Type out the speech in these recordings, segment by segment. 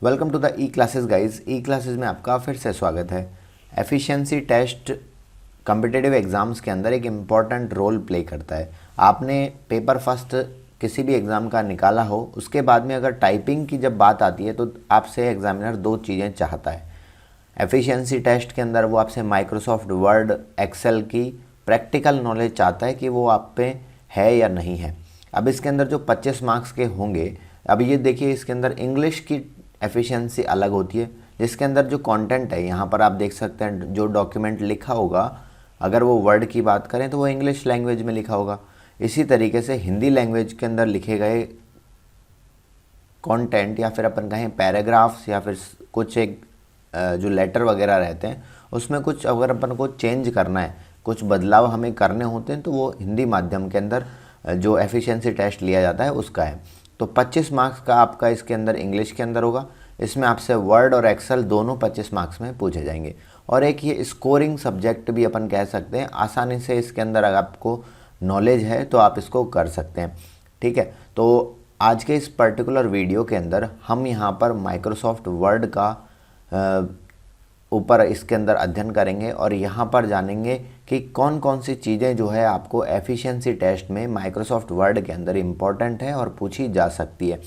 Welcome to the E classes guys. E classes में आपका फिर से स्वागत है। एफिशिएंसी टेस्ट कॉम्पिटिटिव एग्ज़ाम्स के अंदर एक इम्पॉर्टेंट रोल प्ले करता है। आपने पेपर फर्स्ट किसी भी एग्ज़ाम का निकाला हो, उसके बाद में अगर टाइपिंग की जब बात आती है तो आपसे एग्जामिनर दो चीज़ें चाहता है। एफिशिएंसी टेस्ट के अंदर वो आपसे माइक्रोसॉफ्ट वर्ड, एक्सेल की प्रैक्टिकल नॉलेज चाहता है कि वो आप पे है या नहीं है। अब इसके अंदर जो 25 मार्क्स के होंगे, अब ये देखिए इसके अंदर इंग्लिश की एफिशिएंसी अलग होती है, जिसके अंदर जो कंटेंट है यहाँ पर आप देख सकते हैं जो डॉक्यूमेंट लिखा होगा, अगर वो वर्ड की बात करें तो वो इंग्लिश लैंग्वेज में लिखा होगा। इसी तरीके से हिंदी लैंग्वेज के अंदर लिखे गए कंटेंट या फिर अपन कहें पैराग्राफ्स या फिर कुछ एक जो लेटर वगैरह रहते हैं उसमें कुछ अगर अपन को चेंज करना है, कुछ बदलाव हमें करने होते हैं तो वो हिंदी माध्यम के अंदर जो एफिशिएंसी टेस्ट लिया जाता है उसका है। तो 25 मार्क्स का आपका इसके अंदर इंग्लिश के अंदर होगा। इसमें आपसे वर्ड और एक्सेल दोनों 25 मार्क्स में पूछे जाएंगे। और एक ये स्कोरिंग सब्जेक्ट भी अपन कह सकते हैं, आसानी से इसके अंदर अगर आपको नॉलेज है तो आप इसको कर सकते हैं। ठीक है, तो आज के इस पर्टिकुलर वीडियो के अंदर हम यहाँ पर माइक्रोसॉफ्ट वर्ड का ऊपर इसके अंदर अध्ययन करेंगे और यहाँ पर जानेंगे कि कौन कौन सी चीज़ें जो है आपको एफिशिएंसी टेस्ट में माइक्रोसॉफ्ट वर्ड के अंदर इम्पॉर्टेंट है और पूछी जा सकती है।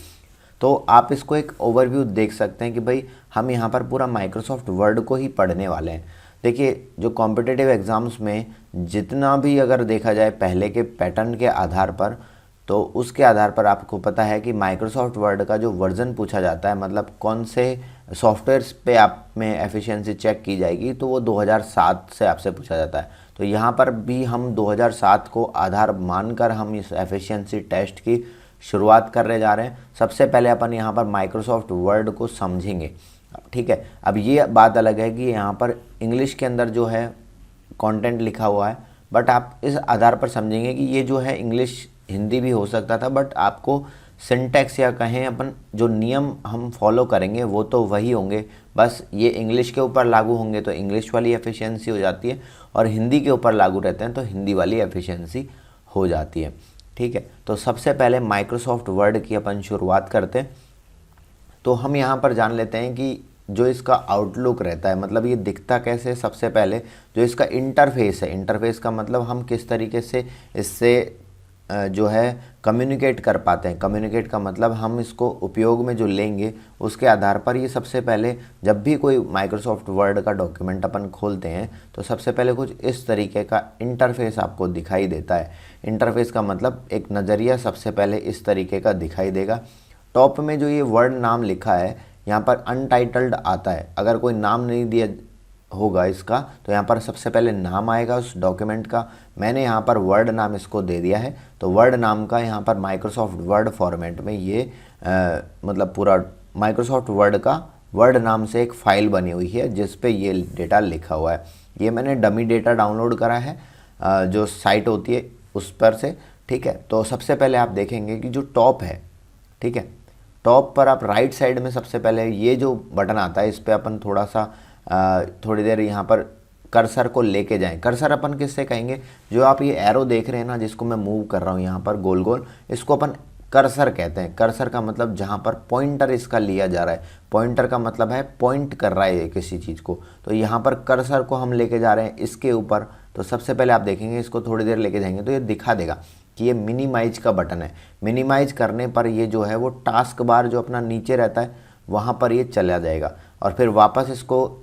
तो आप इसको एक ओवरव्यू देख सकते हैं कि भाई हम यहाँ पर पूरा माइक्रोसॉफ्ट वर्ड को ही पढ़ने वाले हैं। देखिए, जो कॉम्पिटिटिव एग्ज़ाम्स में जितना भी अगर देखा जाए पहले के पैटर्न के आधार पर, तो उसके आधार पर आपको पता है कि माइक्रोसॉफ्ट वर्ड का जो वर्ज़न पूछा जाता है, मतलब कौन से सॉफ्टवेयर्स पे आप में एफिशिएंसी चेक की जाएगी, तो वो 2007 से आपसे पूछा जाता है। तो यहाँ पर भी हम 2007 को आधार मानकर हम इस एफिशिएंसी टेस्ट की शुरुआत करने जा रहे हैं। सबसे पहले अपन यहाँ पर माइक्रोसॉफ्ट वर्ड को समझेंगे। ठीक है, अब ये बात अलग है कि यहाँ पर इंग्लिश के अंदर जो है कंटेंट लिखा हुआ है, बट आप इस आधार पर समझेंगे कि ये जो है इंग्लिश हिंदी भी हो सकता था, बट आपको सिंटैक्स या कहें अपन जो नियम हम फॉलो करेंगे वो तो वही होंगे, बस ये इंग्लिश के ऊपर लागू होंगे तो इंग्लिश वाली एफिशिएंसी हो जाती है और हिंदी के ऊपर लागू रहते हैं तो हिंदी वाली एफिशिएंसी हो जाती है। ठीक है, तो सबसे पहले माइक्रोसॉफ्ट वर्ड की अपन शुरुआत करते हैं। तो हम यहाँ पर जान लेते हैं कि जो इसका आउटलुक रहता है, मतलब ये दिखता कैसे। सबसे पहले जो इसका इंटरफेस है, इंटरफेस का मतलब हम किस तरीके से इससे जो है कम्युनिकेट कर पाते हैं। कम्युनिकेट का मतलब हम इसको उपयोग में जो लेंगे उसके आधार पर ये सबसे पहले जब भी कोई माइक्रोसॉफ्ट वर्ड का डॉक्यूमेंट अपन खोलते हैं तो सबसे पहले कुछ इस तरीके का इंटरफेस आपको दिखाई देता है। इंटरफेस का मतलब एक नज़रिया सबसे पहले इस तरीके का दिखाई देगा। टॉप में जो ये वर्ड नाम लिखा है यहाँ पर अनटाइटल्ड आता है। अगर कोई नाम नहीं दिया होगा इसका तो यहाँ पर सबसे पहले नाम आएगा उस डॉक्यूमेंट का। मैंने यहाँ पर वर्ड नाम इसको दे दिया है, तो वर्ड नाम का यहाँ पर माइक्रोसॉफ्ट वर्ड फॉर्मेट में ये मतलब पूरा माइक्रोसॉफ्ट वर्ड का वर्ड नाम से एक फ़ाइल बनी हुई है जिस पे ये डेटा लिखा हुआ है। ये मैंने डमी डेटा डाउनलोड करा है जो साइट होती है उस पर से। ठीक है, तो सबसे पहले आप देखेंगे कि जो टॉप है, ठीक है, टॉप पर आप राइट साइड में सबसे पहले ये जो बटन आता है इस पर अपन थोड़ा सा थोड़ी देर यहाँ पर कर्सर को लेके जाएं। कर्सर अपन किससे कहेंगे, जो आप ये एरो देख रहे हैं ना जिसको मैं मूव कर रहा हूँ यहाँ पर गोल गोल, इसको अपन कर्सर कहते हैं। कर्सर का मतलब जहाँ पर पॉइंटर इसका लिया जा रहा है। पॉइंटर का मतलब है पॉइंट कर रहा है किसी चीज़ को, तो यहाँ पर कर्सर को हम लेके जा रहे हैं इसके ऊपर। तो सबसे पहले आप देखेंगे इसको थोड़ी देर लेके जाएंगे तो ये दिखा देगा कि ये मिनिमाइज का बटन है। मिनिमाइज करने पर ये जो है वो टास्क बार जो अपना नीचे रहता है वहाँ पर ये चला जाएगा और फिर वापस इसको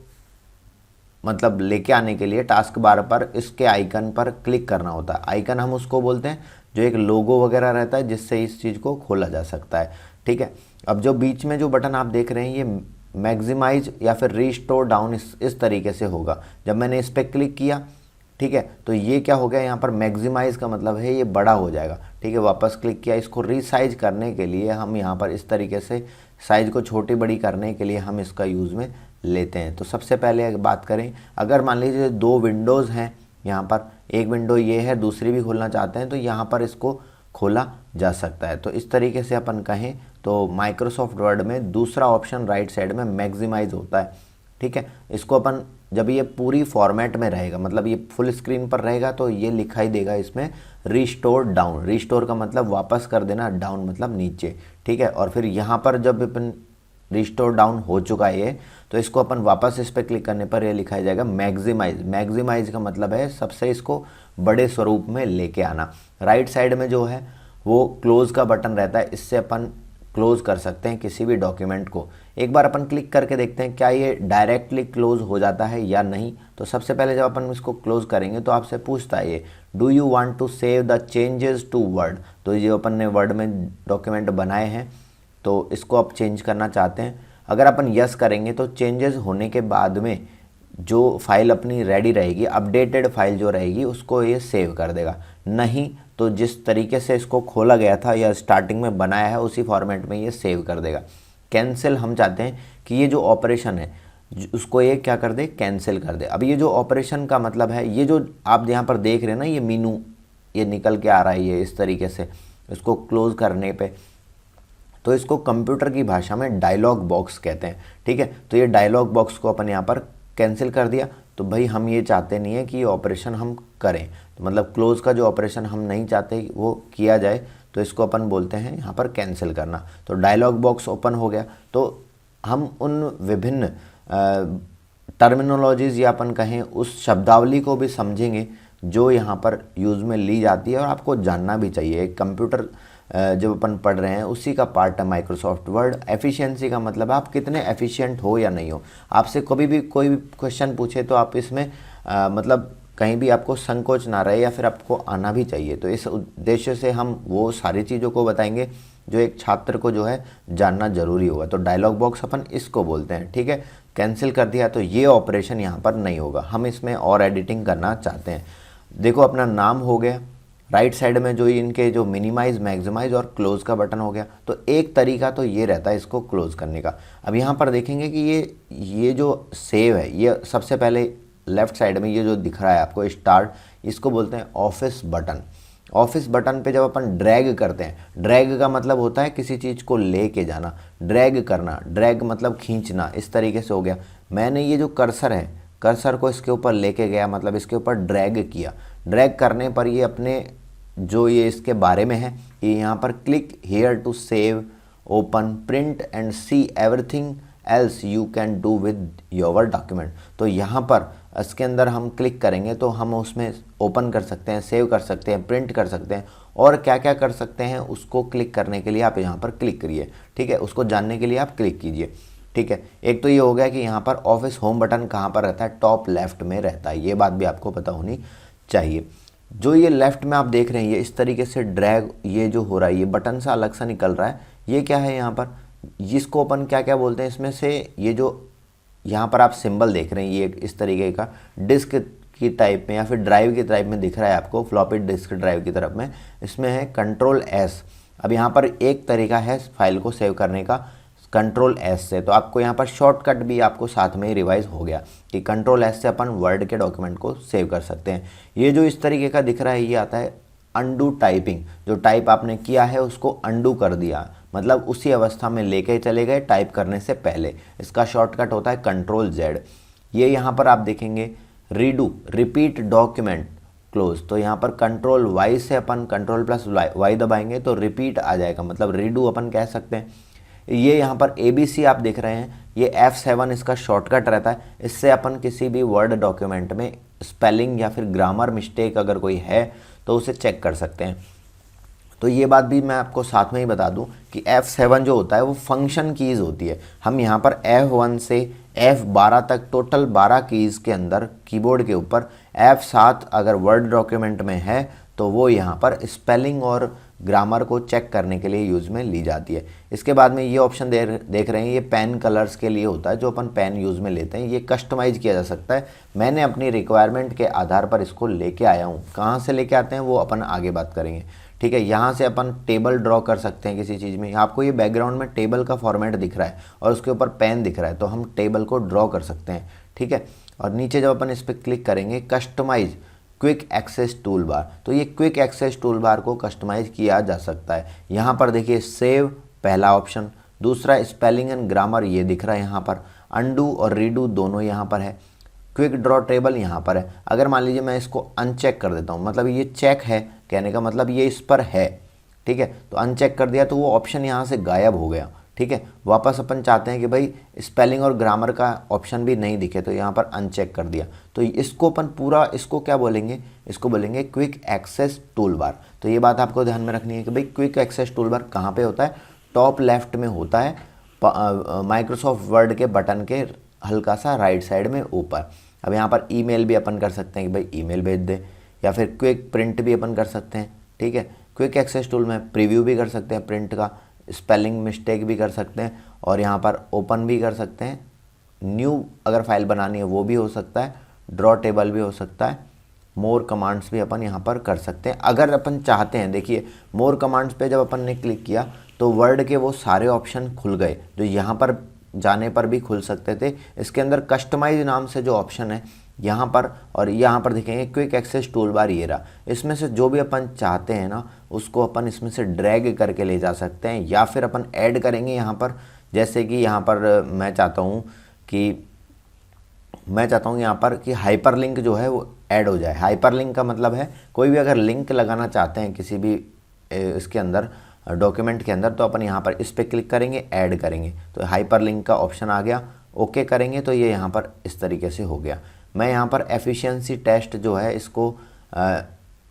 मतलब लेके आने के लिए टास्क बार पर इसके आइकन पर क्लिक करना होता है। आइकन हम उसको बोलते हैं जो एक लोगो वगैरह रहता है जिससे इस चीज़ को खोला जा सकता है। ठीक है, अब जो बीच में जो बटन आप देख रहे हैं ये मैक्सिमाइज या फिर रीस्टोर डाउन इस तरीके से होगा। जब मैंने इस पर क्लिक किया, ठीक है, तो ये क्या हो गया, यहाँ पर मैक्सिमाइज का मतलब है ये बड़ा हो जाएगा। ठीक है, वापस क्लिक किया, इसको रीसाइज करने के लिए हम यहाँ पर इस तरीके से साइज़ को छोटी बड़ी करने के लिए हम इसका यूज़ में लेते हैं। तो सबसे पहले बात करें, अगर मान लीजिए दो विंडोज़ हैं, यहाँ पर एक विंडो ये है, दूसरी भी खोलना चाहते हैं तो यहाँ पर इसको खोला जा सकता है। तो इस तरीके से अपन कहें तो माइक्रोसॉफ्ट वर्ड में दूसरा ऑप्शन राइट साइड में मैक्सिमाइज होता है। ठीक है, इसको अपन जब ये पूरी फॉर्मेट में रहेगा, मतलब ये फुल स्क्रीन पर रहेगा तो ये लिखाई देगा इसमें रिस्टोर डाउन। रिस्टोर का मतलब वापस कर देना, डाउन मतलब नीचे। ठीक है, और फिर यहाँ पर जब अपन रिस्टोर डाउन हो चुका है ये। तो इसको अपन वापस इस पर क्लिक करने पर ये लिखा जाएगा मैक्सिमाइज। मैक्सिमाइज का मतलब है सबसे इसको बड़े स्वरूप में लेके आना। राइट साइड में जो है वो क्लोज का बटन रहता है, इससे अपन क्लोज कर सकते हैं किसी भी डॉक्यूमेंट को। एक बार अपन क्लिक करके देखते हैं क्या ये डायरेक्टली क्लोज हो जाता है या नहीं। तो सबसे पहले जब अपन इसको क्लोज करेंगे तो आपसे पूछता है ये do you want to save the changes to Word. तो ये अपन ने वर्ड में डॉक्यूमेंट बनाए हैं तो इसको आप चेंज करना चाहते हैं। अगर अपन यस करेंगे तो चेंजेस होने के बाद में जो फाइल अपनी रेडी रहेगी, अपडेटेड फाइल जो रहेगी, उसको ये सेव कर देगा। नहीं तो जिस तरीके से इसको खोला गया था या स्टार्टिंग में बनाया है उसी फॉर्मेट में ये सेव कर देगा। कैंसिल हम चाहते हैं कि ये जो ऑपरेशन है उसको ये क्या कर दे, कैंसिल कर दे। अब ये जो ऑपरेशन का मतलब है, ये जो आप यहाँ पर देख रहे हैं ना, ये मीनू ये निकल के आ रहा है ये इस तरीके से, इसको क्लोज करने पे तो इसको कंप्यूटर की भाषा में डायलॉग बॉक्स कहते हैं। ठीक है, तो ये डायलॉग बॉक्स को अपन यहाँ पर कैंसिल कर दिया। तो भाई हम ये चाहते नहीं है कि ये ऑपरेशन हम करें, तो मतलब क्लोज का जो ऑपरेशन हम नहीं चाहते वो किया जाए, तो इसको अपन बोलते हैं यहाँ पर कैंसिल करना। तो डायलॉग बॉक्स ओपन हो गया। तो हम उन विभिन्न टर्मिनोलॉजीज़ या अपन कहें उस शब्दावली को भी समझेंगे जो यहाँ पर यूज़ में ली जाती है और आपको जानना भी चाहिए। एक कंप्यूटर जब अपन पढ़ रहे हैं उसी का पार्ट है माइक्रोसॉफ्ट वर्ड। एफिशिएंसी का मतलब आप कितने एफिशिएंट हो या नहीं हो। आपसे कभी भी कोई भी क्वेश्चन पूछे तो आप इसमें मतलब कहीं भी आपको संकोच ना रहे या फिर आपको आना भी चाहिए। तो इस उद्देश्य से हम वो सारी चीज़ों को बताएंगे जो एक छात्र को जो है जानना ज़रूरी होगा। तो डायलॉग बॉक्स अपन इसको बोलते हैं। ठीक है, कैंसिल कर दिया तो ये ऑपरेशन यहाँ पर नहीं होगा। हम इसमें और एडिटिंग करना चाहते हैं। देखो अपना नाम हो गया, राइट साइड में जो इनके जो मिनिमाइज, मैक्सिमाइज और क्लोज का बटन हो गया। तो एक तरीका तो ये रहता है इसको क्लोज करने का। अब यहाँ पर देखेंगे कि ये जो सेव है, ये सबसे पहले लेफ्ट साइड में ये जो दिख रहा है आपको स्टार्ट, इसको बोलते हैं ऑफिस बटन। ऑफिस बटन पे जब अपन ड्रैग करते हैं, ड्रैग का मतलब होता है किसी चीज़ को लेके जाना, ड्रैग करना, ड्रैग मतलब खींचना, इस तरीके से हो गया। मैंने ये जो कर्सर है, कर्सर को इसके ऊपर लेके गया, मतलब इसके ऊपर ड्रैग किया। ड्रैग करने पर ये अपने जो ये इसके बारे में है, ये यहाँ पर click here to save, open, print and see everything else you can do with your document. तो यहाँ पर इसके अंदर हम क्लिक करेंगे तो हम उसमें ओपन कर सकते हैं, सेव कर सकते हैं, प्रिंट कर सकते हैं और क्या क्या कर सकते हैं उसको क्लिक करने के लिए आप यहाँ पर क्लिक करिए। ठीक है, उसको जानने के लिए आप क्लिक कीजिए। ठीक है, एक तो ये हो गया कि यहाँ पर ऑफिस होम बटन कहाँ पर रहता है, टॉप लेफ्ट में रहता है। ये बात भी आपको पता होनी चाहिए। जो ये लेफ्ट में आप देख रहे हैं ये इस तरीके से ड्रैग ये जो हो रहा है, ये बटन सा अलग सा निकल रहा है, ये क्या है यहाँ पर, जिसको अपन क्या क्या बोलते हैं, इसमें से ये जो यहाँ पर आप सिंबल देख रहे हैं ये इस तरीके का डिस्क की टाइप में या फिर ड्राइव की टाइप में दिख रहा है आपको, फ्लॉपी डिस्क ड्राइव की तरफ में, इसमें है कंट्रोल एस। अब यहाँ पर एक तरीका है फाइल को सेव करने का, कंट्रोल एस से। तो आपको यहाँ पर शॉर्टकट भी आपको साथ में ही रिवाइज हो गया कि कंट्रोल एस से अपन वर्ड के डॉक्यूमेंट को सेव कर सकते हैं। ये जो इस तरीके का दिख रहा है ये आता है अंडू टाइपिंग। जो टाइप आपने किया है उसको अंडू कर दिया, मतलब उसी अवस्था में लेके चले गए टाइप करने से पहले। इसका शॉर्टकट होता है कंट्रोल जेड। ये यहाँ पर आप देखेंगे रीडू, रिपीट डॉक्यूमेंट क्लोज। तो यहाँ पर कंट्रोल वाई से अपन कंट्रोल प्लस वाई दबाएंगे तो रिपीट आ जाएगा, मतलब रीडू अपन कह सकते हैं। ये यहाँ पर ABC आप देख रहे हैं, ये F7 इसका शॉर्टकट रहता है। इससे अपन किसी भी वर्ड डॉक्यूमेंट में स्पेलिंग या फिर ग्रामर मिस्टेक अगर कोई है तो उसे चेक कर सकते हैं। तो ये बात भी मैं आपको साथ में ही बता दूं कि F7 जो होता है वो फंक्शन कीज़ होती है। हम यहाँ पर F1 से F12 तक टोटल 12 कीज़ के अंदर कीबोर्ड के ऊपर F7 अगर वर्ड डॉक्यूमेंट में है तो वो यहाँ पर स्पेलिंग और ग्रामर को चेक करने के लिए यूज़ में ली जाती है। इसके बाद में ये ऑप्शन देख रहे हैं, ये पेन कलर्स के लिए होता है, जो अपन पेन यूज़ में लेते हैं। ये कस्टमाइज़ किया जा सकता है। मैंने अपनी रिक्वायरमेंट के आधार पर इसको लेके आया हूँ। कहाँ से लेके आते हैं वो अपन आगे बात करेंगे। ठीक है, यहाँ से अपन टेबल ड्रॉ कर सकते हैं किसी चीज़ में। आपको ये बैकग्राउंड में टेबल का फॉर्मेट दिख रहा है और उसके ऊपर पेन दिख रहा है, तो हम टेबल को ड्रॉ कर सकते हैं। ठीक है, और नीचे जब अपन इस पर क्लिक करेंगे customize quick access tool bar, तो ये क्विक एक्सेस टूल बार को कस्टमाइज किया जा सकता है। यहाँ पर देखिए सेव पहला ऑप्शन, दूसरा स्पेलिंग एंड ग्रामर ये दिख रहा है यहाँ पर, अंडू और रीडू दोनों यहाँ पर है, क्विक ड्रॉ टेबल यहाँ पर है। अगर मान लीजिए मैं इसको अनचेक कर देता हूँ, मतलब ये चेक है, कहने का मतलब ये इस पर है। ठीक है, तो अनचेक कर दिया तो वो ऑप्शन यहाँ से गायब हो गया। ठीक ठीक है। वापस अपन चाहते हैं कि भाई स्पेलिंग और ग्रामर का ऑप्शन भी नहीं दिखे, तो यहाँ पर अनचेक कर दिया। तो इसको अपन पूरा इसको क्या बोलेंगे, इसको बोलेंगे क्विक एक्सेस टूल बार। तो ये बात आपको ध्यान में रखनी है कि भाई क्विक एक्सेस टूल बार कहाँ पे होता है, टॉप लेफ्ट में होता है माइक्रोसॉफ्ट वर्ड के बटन के हल्का सा राइट साइड में ऊपर। अब यहाँ पर ईमेल भी अपन कर सकते हैं कि भाई ईमेल भेज दे, या फिर क्विक प्रिंट भी अपन कर सकते हैं, ठीक है। क्विक एक्सेस टूल में प्रीव्यू भी कर सकते हैं प्रिंट का, स्पेलिंग मिस्टेक भी कर सकते हैं, और यहाँ पर ओपन भी कर सकते हैं, न्यू अगर फाइल बनानी है वो भी हो सकता है, ड्रॉ टेबल भी हो सकता है, मोर कमांड्स भी अपन यहाँ पर कर सकते हैं अगर अपन चाहते हैं। देखिए मोर कमांड्स पे जब अपन ने क्लिक किया तो वर्ड के वो सारे ऑप्शन खुल गए जो यहाँ पर जाने पर भी खुल सकते थे। इसके अंदर कस्टमाइज नाम से जो ऑप्शन है यहाँ पर, और यहाँ पर देखेंगे क्विक एक्सेस टूल बार ये रहा, इसमें से जो भी अपन चाहते हैं ना उसको अपन इसमें से ड्रैग करके ले जा सकते हैं, या फिर अपन ऐड करेंगे यहाँ पर। जैसे कि यहाँ पर मैं चाहता हूँ यहाँ पर कि हाइपरलिंक जो है वो ऐड हो जाए। हाइपरलिंक का मतलब है कोई भी अगर लिंक लगाना चाहते हैं किसी भी इसके अंदर डॉक्यूमेंट के अंदर, तो अपन यहाँ पर इस पर क्लिक करेंगे, ऐड करेंगे तो हाइपरलिंक का ऑप्शन आ गया। ओके करेंगे तो ये यहाँ पर इस तरीके से हो गया। मैं यहाँ पर एफिशिएंसी टेस्ट जो है इसको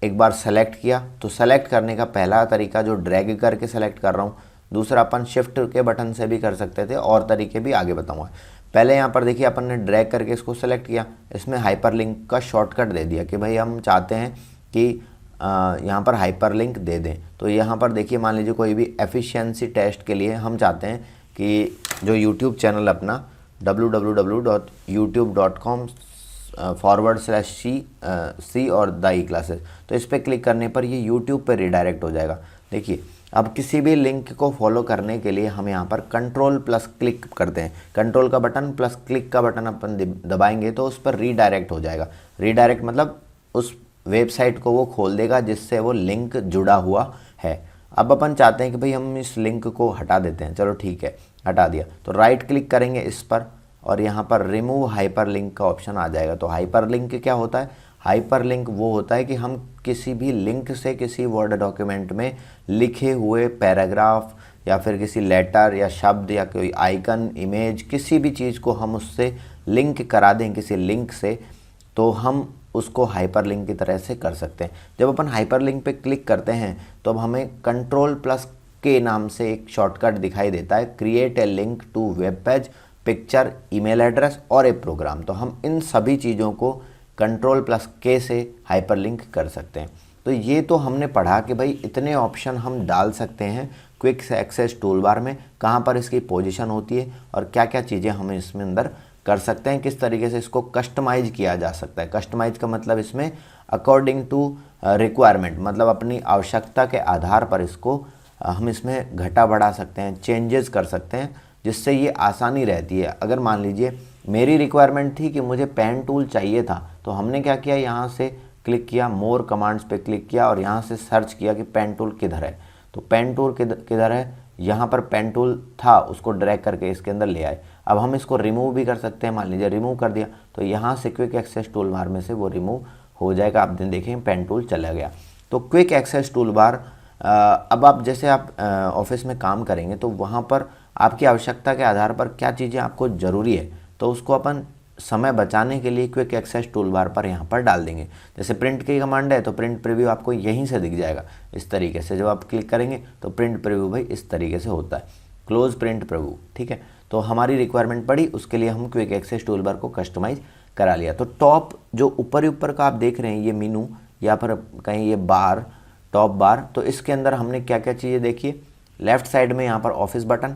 एक बार सेलेक्ट किया, तो सेलेक्ट करने का पहला तरीका जो ड्रैग करके सेलेक्ट कर रहा हूँ, दूसरा अपन शिफ्ट के बटन से भी कर सकते थे, और तरीके भी आगे बताऊँगा। पहले यहाँ पर देखिए अपन ने ड्रैग करके इसको सेलेक्ट किया, इसमें हाइपरलिंक का शॉर्टकट दे दिया कि भाई हम चाहते हैं कि यहाँ पर हाइपरलिंक दे दें। तो यहाँ पर देखिए मान लीजिए कोई भी एफिशिएंसी टेस्ट के लिए हम चाहते हैं कि जो यूट्यूब चैनल अपना www.youtube.com/c और द ई क्लासेस, तो इस पर क्लिक करने पर ये यूट्यूब पर रिडायरेक्ट हो जाएगा। देखिए अब किसी भी लिंक को फॉलो करने के लिए हम यहाँ पर कंट्रोल प्लस क्लिक करते हैं, कंट्रोल का बटन प्लस क्लिक का बटन अपन दबाएंगे तो उस पर रीडायरेक्ट हो जाएगा। रीडायरेक्ट मतलब उस वेबसाइट को वो खोल देगा जिससे वो लिंक जुड़ा हुआ है। अब अपन चाहते हैं कि भाई हम इस लिंक को हटा देते हैं, चलो ठीक है हटा दिया, तो राइट क्लिक करेंगे इस पर और यहाँ पर रिमूव हाइपरलिंक का ऑप्शन आ जाएगा। तो हाइपरलिंक क्या होता है, हाइपरलिंक वो होता है कि हम किसी भी लिंक से किसी वर्ड डॉक्यूमेंट में लिखे हुए पैराग्राफ या फिर किसी लेटर या शब्द या कोई आइकन इमेज किसी भी चीज़ को हम उससे लिंक करा दें किसी लिंक से, तो हम उसको हाइपरलिंक की तरह से कर सकते हैं। जब अपन हाइपरलिंक पे क्लिक करते हैं तो अब हमें कंट्रोल प्लस के नाम से एक शॉर्टकट दिखाई देता है, create a link to web page, picture, email address और ए प्रोग्राम। तो हम इन सभी चीज़ों को कंट्रोल प्लस के से हाइपरलिंक कर सकते हैं। तो ये तो हमने पढ़ा कि भाई इतने ऑप्शन हम डाल सकते हैं क्विक एक्सेस टूल बार में, कहाँ पर इसकी पोजीशन होती है और क्या क्या चीज़ें हम इसमें अंदर कर सकते हैं, किस तरीके से इसको कस्टमाइज किया जा सकता है। कस्टमाइज का मतलब इसमें अकॉर्डिंग टू रिक्वायरमेंट, मतलब अपनी आवश्यकता के आधार पर इसको हम इसमें घटा बढ़ा सकते हैं, चेंजेस कर सकते हैं, जिससे ये आसानी रहती है। अगर मान लीजिए मेरी रिक्वायरमेंट थी कि मुझे पेन टूल चाहिए था, तो हमने क्या किया, यहाँ से क्लिक किया, मोर कमांड्स पे क्लिक किया और यहाँ से सर्च किया कि पेन टूल किधर है। तो पेन टूल किधर है, यहाँ पर पेन टूल था, उसको ड्रैग करके इसके अंदर ले आए। अब हम इसको रिमूव भी कर सकते हैं, मान लीजिए रिमूव कर दिया तो यहाँ से क्विक एक्सेस टूल बार में से वो रिमूव हो जाएगा। आप देखें पेन टूल चला गया। तो क्विक एक्सेस टूल बार अब आप जैसे आप ऑफिस में काम करेंगे तो वहाँ पर आपकी आवश्यकता के आधार पर क्या चीज़ें आपको ज़रूरी है, तो उसको अपन समय बचाने के लिए क्विक एक्सेस टूल बार पर यहाँ पर डाल देंगे। जैसे प्रिंट की कमांड है तो प्रिंट प्रीव्यू आपको यहीं से दिख जाएगा इस तरीके से। जब आप क्लिक करेंगे तो प्रिंट प्रीव्यू भाई इस तरीके से होता है, क्लोज प्रिंट प्रीव्यू, ठीक है। तो हमारी रिक्वायरमेंट पड़ी, उसके लिए हम क्विक एक्सेस टूल बार को कस्टमाइज करा लिया। तो टॉप जो ऊपर का आप देख रहे हैं ये मीनू या फिर कहीं ये बार, टॉप बार, तो इसके अंदर हमने क्या क्या चीज़ें देखी। लेफ्ट साइड में यहाँ पर ऑफिस बटन,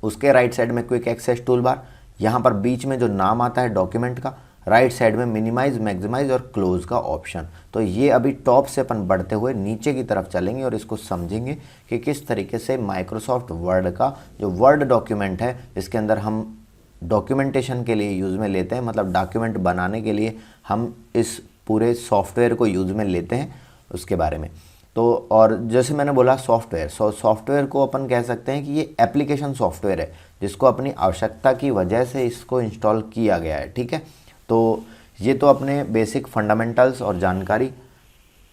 उसके राइट साइड में क्विक एक्सेस टूल बार, यहाँ पर बीच में जो नाम आता है डॉक्यूमेंट का, राइट साइड में मिनिमाइज, मैक्सिमाइज और क्लोज का ऑप्शन। तो ये अभी टॉप से अपन बढ़ते हुए नीचे की तरफ चलेंगे और इसको समझेंगे कि किस तरीके से माइक्रोसॉफ्ट वर्ड का जो वर्ड डॉक्यूमेंट है, जिसके अंदर हम डॉक्यूमेंटेशन के लिए यूज़ में लेते हैं, मतलब डॉक्यूमेंट बनाने के लिए हम इस पूरे सॉफ्टवेयर को यूज़ में लेते हैं, उसके बारे में। तो और जैसे मैंने बोला सॉफ्टवेयर, सॉफ्टवेयर को अपन कह सकते हैं कि ये एप्लीकेशन सॉफ्टवेयर है जिसको अपनी आवश्यकता की वजह से इसको इंस्टॉल किया गया है, ठीक है। तो ये तो अपने बेसिक फंडामेंटल्स और जानकारी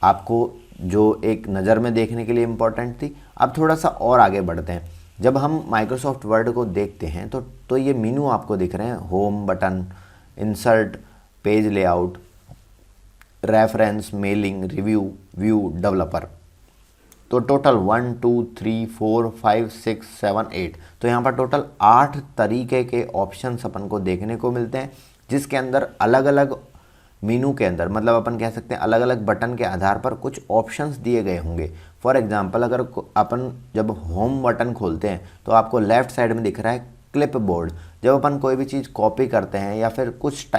आपको जो एक नज़र में देखने के लिए इम्पोर्टेंट थी। अब थोड़ा सा और आगे बढ़ते हैं। जब हम माइक्रोसॉफ्ट वर्ड को देखते हैं तो ये मेनू आपको दिख रहे हैं, home button, insert, page layout, reference, mailing, review, view, developer. तो टोटल 1 2 3 4 5 6 7 8, तो यहाँ पर टोटल 8 तरीके के ऑप्शंस अपन को देखने को मिलते हैं, जिसके अंदर अलग अलग मेनू के अंदर, मतलब अपन कह सकते हैं अलग अलग बटन के आधार पर कुछ ऑप्शंस दिए गए होंगे। फॉर एग्जांपल अगर अपन जब होम बटन खोलते हैं तो आपको लेफ्ट साइड में दिख रहा है क्लिप बोर्ड। जब अपन कोई भी चीज़ कॉपी करते हैं या फिर कुछ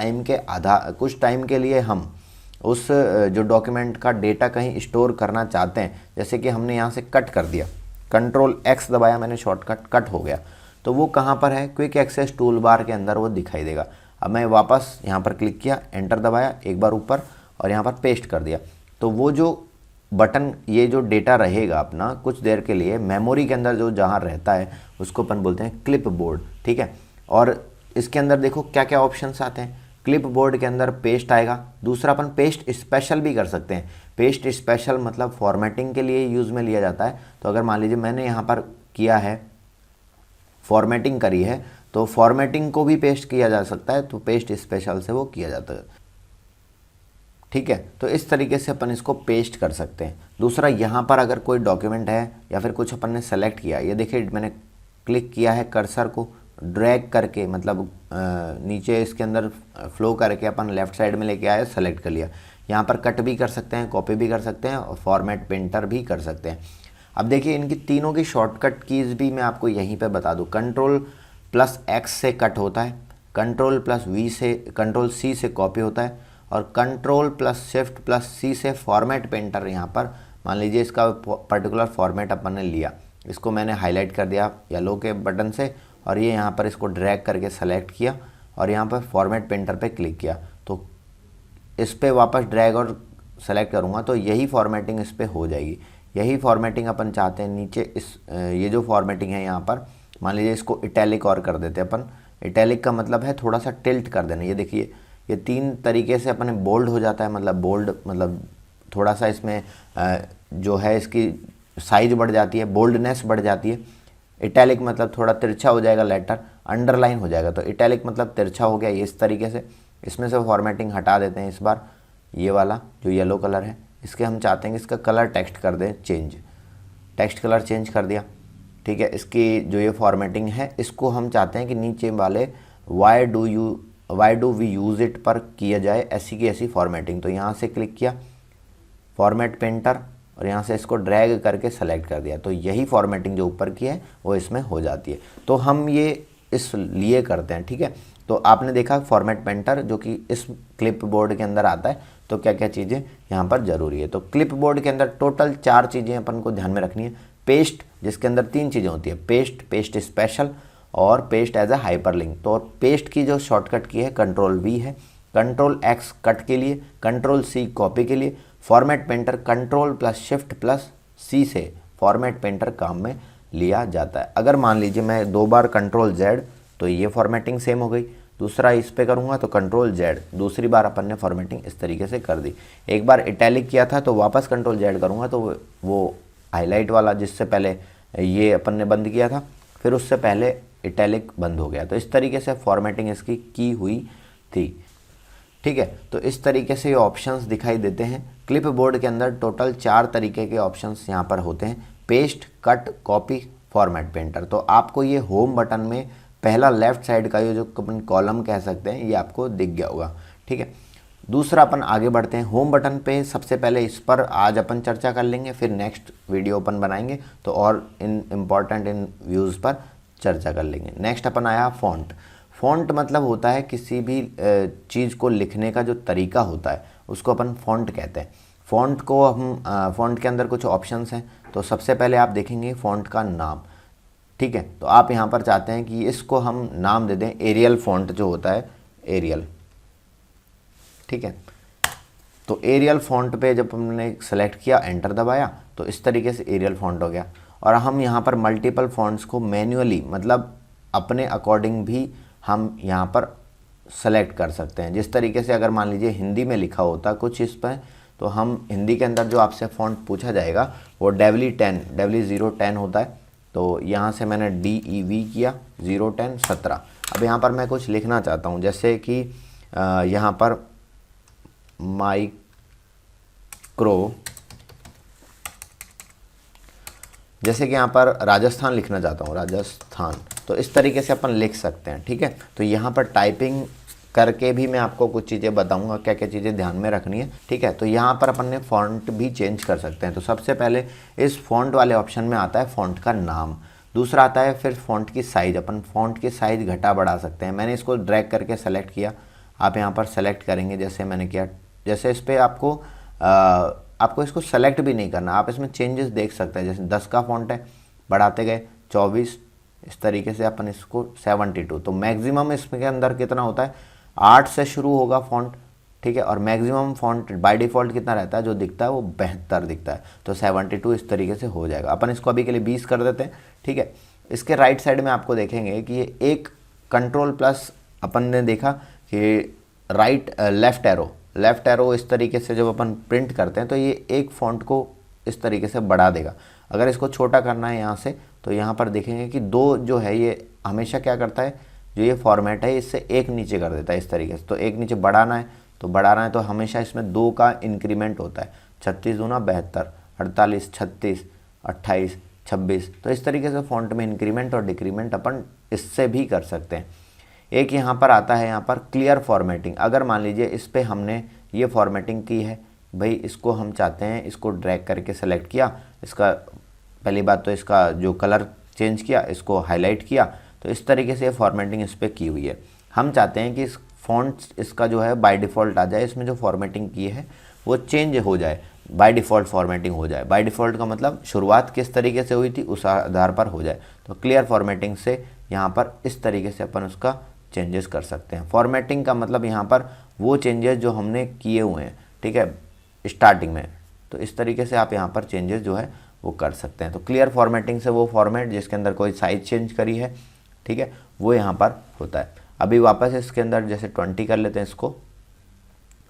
टाइम के लिए हम उस जो डॉक्यूमेंट का डेटा कहीं स्टोर करना चाहते हैं, जैसे कि हमने यहाँ से कट कर दिया, कंट्रोल एक्स दबाया मैंने, शॉर्टकट कट हो गया, तो वो कहाँ पर है, क्विक एक्सेस टूल बार के अंदर वो दिखाई देगा। अब मैं वापस यहाँ पर क्लिक किया, एंटर दबाया एक बार ऊपर और यहाँ पर पेस्ट कर दिया, तो वो जो बटन, ये जो डेटा रहेगा अपना कुछ देर के लिए मेमोरी के अंदर जो जहाँ रहता है उसको अपन बोलते हैं क्लिप बोर्ड। ठीक है, और इसके अंदर देखो क्या क्या ऑप्शंस आते हैं। क्लिप बोर्ड के अंदर पेस्ट आएगा, दूसरा अपन पेस्ट स्पेशल भी कर सकते हैं। पेस्ट स्पेशल मतलब फॉर्मेटिंग के लिए यूज़ में लिया जाता है। तो अगर मान लीजिए मैंने यहाँ पर किया है, फॉर्मेटिंग करी है, तो फॉर्मेटिंग को भी पेस्ट किया जा सकता है, तो पेस्ट स्पेशल से वो किया जाता है। ठीक है, तो इस तरीके से अपन इसको पेस्ट कर सकते हैं। दूसरा, यहाँ पर अगर कोई डॉक्यूमेंट है या फिर कुछ अपन ने सेलेक्ट किया, ये देखिए मैंने क्लिक किया है, कर्सर को ड्रैग करके मतलब नीचे इसके अंदर फ्लो करके अपन लेफ़्ट साइड में लेके आए, सेलेक्ट कर लिया। यहाँ पर कट भी कर सकते हैं, कॉपी भी कर सकते हैं और फॉर्मेट पेंटर भी कर सकते हैं। अब देखिए इनकी तीनों की शॉर्टकट कीज़ भी मैं आपको यहीं पे बता दूँ। कंट्रोल+X से कट होता है, कंट्रोल C से कॉपी होता है, और कंट्रोल+Shift+C से फॉर्मेट पेंटर। यहाँ पर मान लीजिए इसका पर्टिकुलर फॉर्मेट अपन ने लिया, इसको मैंने हाईलाइट कर दिया येलो के बटन से, और ये यहाँ पर इसको ड्रैग करके सेलेक्ट किया और यहाँ पर फॉर्मेट पेंटर पे क्लिक किया, तो इस पर वापस ड्रैग और सेलेक्ट करूँगा तो यही फॉर्मेटिंग इस पर हो जाएगी। यही फॉर्मेटिंग अपन चाहते हैं नीचे इस ये जो फॉर्मेटिंग है यहाँ पर, मान लीजिए इसको इटैलिक और कर देते हैं अपन। इटैलिक का मतलब है थोड़ा सा टिल्ट कर देना। ये देखिए ये 3 तरीके से अपने बोल्ड हो जाता है, मतलब बोल्ड मतलब थोड़ा सा इसमें जो है इसकी साइज बढ़ जाती है, बोल्डनेस बढ़ जाती है। इटैलिक मतलब थोड़ा तिरछा हो जाएगा लेटर, अंडरलाइन हो जाएगा, तो इटैलिक मतलब तिरछा हो गया। ये इस तरीके से इसमें से फॉर्मेटिंग हटा देते हैं इस बार। ये वाला जो येलो कलर है, इसके हम चाहते हैं कि इसका कलर टेक्स्ट कर दें चेंज, टेक्स्ट कलर चेंज कर दिया। ठीक है, इसकी जो ये फॉर्मेटिंग है इसको हम चाहते हैं कि नीचे वाले why do we use it पर किया जाए ऐसी की ऐसी फॉर्मेटिंग। तो यहाँ से क्लिक किया, फॉर्मेट पेंटर, और यहाँ से इसको ड्रैग करके सेलेक्ट कर दिया, तो यही फॉर्मेटिंग जो ऊपर की है वो इसमें हो जाती है। तो हम ये इसलिए करते हैं। ठीक है, तो आपने देखा फॉर्मेट पेंटर जो कि इस क्लिप बोर्ड के अंदर आता है, तो क्या क्या चीज़ें यहाँ पर ज़रूरी है। तो क्लिप बोर्ड के अंदर टोटल 4 चीज़ें अपन को ध्यान में रखनी है। पेस्ट, जिसके अंदर 3 चीज़ें होती है, पेस्ट स्पेशल और पेस्ट एज ए हाइपरलिंक। तो पेस्ट की जो शॉर्टकट की है कंट्रोल V है, कंट्रोल+X कट के लिए, कंट्रोल+C कॉपी के लिए, फॉर्मेट पेंटर कंट्रोल+Shift+C से फॉर्मेट पेंटर काम में लिया जाता है। अगर मान लीजिए मैं 2 बार कंट्रोल Z, तो ये फॉर्मेटिंग सेम हो गई। दूसरा इस पे करूँगा तो कंट्रोल Z, दूसरी बार अपन ने फॉर्मेटिंग इस तरीके से कर दी। एक बार इटैलिक किया था तो वापस कंट्रोल Z करूँगा तो वो हाईलाइट वाला जिससे पहले ये अपन ने बंद किया था, फिर उससे पहले इटैलिक बंद हो गया। तो इस तरीके से फॉर्मेटिंग इसकी की हुई थी। ठीक है, तो इस तरीके से ये ऑप्शंस दिखाई देते हैं। क्लिप बोर्ड के अंदर टोटल 4 तरीके के ऑप्शंस यहाँ पर होते हैं, paste, cut, copy, format painter. तो आपको ये होम बटन में पहला लेफ्ट साइड का ये जो अपन कॉलम कह सकते हैं ये आपको दिख गया होगा। ठीक है, दूसरा अपन आगे बढ़ते हैं। होम बटन पे सबसे पहले इस पर आज अपन चर्चा कर लेंगे, फिर नेक्स्ट वीडियो अपन बनाएंगे तो और इन इम्पॉर्टेंट इन व्यूज़ पर चर्चा कर लेंगे। नेक्स्ट अपन आया फ़ॉन्ट। फ़ॉन्ट मतलब होता है किसी भी चीज़ को लिखने का जो तरीका होता है उसको अपन फ़ॉन्ट कहते हैं। फ़ॉन्ट को हम फ़ॉन्ट के अंदर कुछ ऑप्शंस हैं। तो सबसे पहले आप देखेंगे फ़ॉन्ट का नाम। ठीक है, तो आप यहाँ पर चाहते हैं कि इसको हम नाम दे दें एरियल फ़ॉन्ट जो होता है, एरियल। ठीक है, तो एरियल फ़ॉन्ट पे जब हमने सेलेक्ट किया, एंटर दबाया, तो इस तरीके से एरियल फ़ॉन्ट हो गया। और हम यहाँ पर मल्टीपल फ़ॉन्ट्स को मैन्युअली मतलब अपने अकॉर्डिंग भी हम यहाँ पर सेलेक्ट कर सकते हैं। जिस तरीके से अगर मान लीजिए हिंदी में लिखा होता कुछ इस पर, तो हम हिंदी के अंदर जो आपसे फ़ॉन्ट पूछा जाएगा वो W010 होता है। तो यहाँ से मैंने DEV किया 01017। अब यहाँ पर मैं कुछ लिखना चाहता हूँ, जैसे कि यहाँ पर माइक्रो, जैसे कि यहाँ पर राजस्थान लिखना चाहता हूँ, राजस्थान, तो इस तरीके से अपन लिख सकते हैं। ठीक है, तो यहाँ पर टाइपिंग करके भी मैं आपको कुछ चीज़ें बताऊंगा, क्या क्या चीज़ें ध्यान में रखनी है। ठीक है, तो यहाँ पर अपन ने फ़ॉन्ट भी चेंज कर सकते हैं। तो सबसे पहले इस फ़ॉन्ट वाले ऑप्शन में आता है फ़ॉन्ट का नाम, दूसरा आता है फिर फ़ॉन्ट की साइज़। अपन फ़ॉन्ट की साइज़ घटा बढ़ा सकते हैं। मैंने इसको ड्रैग करके सेलेक्ट किया, आप यहाँ पर सेलेक्ट करेंगे जैसे मैंने किया। जैसे इस पर आपको इसको सेलेक्ट भी नहीं करना, आप इसमें चेंजेस देख सकते हैं। जैसे 10 का फ़ॉन्ट है, बढ़ाते गए 24, इस तरीके से अपन इसको 72। तो मैक्सिमम इसके अंदर कितना होता है, 8 से शुरू होगा फ़ॉन्ट। ठीक है, और मैक्सिमम फ़ॉन्ट बाय डिफ़ॉल्ट कितना रहता है, जो दिखता है वो 72 दिखता है। तो 72 इस तरीके से हो जाएगा। अपन इसको अभी के लिए 20 कर देते हैं। ठीक है, इसके राइट साइड में आपको देखेंगे कि ये एक कंट्रोल प्लस अपन ने देखा कि लेफ़्ट एरो इस तरीके से जब अपन प्रिंट करते हैं तो ये एक फ़ॉन्ट को इस तरीके से बढ़ा देगा। अगर इसको छोटा करना है यहाँ से, तो यहाँ पर देखेंगे कि 2 जो है ये हमेशा क्या करता है, जो ये फॉर्मेट है इससे एक नीचे कर देता है इस तरीके से। तो एक नीचे बढ़ाना है तो हमेशा इसमें 2 का इंक्रीमेंट होता है। 36 दूना 72, 48, 36, 28, 26। तो इस तरीके से फ़ॉन्ट में इंक्रीमेंट और डिक्रीमेंट अपन इससे भी कर सकते हैं। एक यहाँ पर आता है, यहाँ पर क्लियर फॉर्मेटिंग। अगर मान लीजिए इस पर हमने ये फॉर्मेटिंग की है, भाई इसको हम चाहते हैं, इसको ड्रैग करके सेलेक्ट किया, इसका पहली बात तो इसका जो कलर चेंज किया, इसको हाईलाइट किया, तो इस तरीके से फॉर्मेटिंग इस पर की हुई है। हम चाहते हैं कि इस फॉन्ट इसका जो है बाय डिफ़ॉल्ट आ जाए, इसमें जो फॉर्मेटिंग की है वो चेंज हो जाए, बाय डिफ़ॉल्ट फॉर्मेटिंग हो जाए। बाय डिफ़ॉल्ट का मतलब शुरुआत किस तरीके से हुई थी उस आधार पर हो जाए। तो क्लियर फॉर्मेटिंग से यहाँ पर इस तरीके से अपन उसका चेंजेस कर सकते हैं। फॉर्मेटिंग का मतलब यहाँ पर वो चेंजेस जो हमने किए हुए हैं, ठीक है, स्टार्टिंग में, तो इस तरीके से आप यहाँ पर चेंजेस जो है वो कर सकते हैं। तो क्लियर फॉर्मेटिंग से वो फॉर्मेट जिसके अंदर कोई साइज़ चेंज करी है, ठीक है, वो यहाँ पर होता है। अभी वापस इसके अंदर जैसे 20 कर लेते हैं,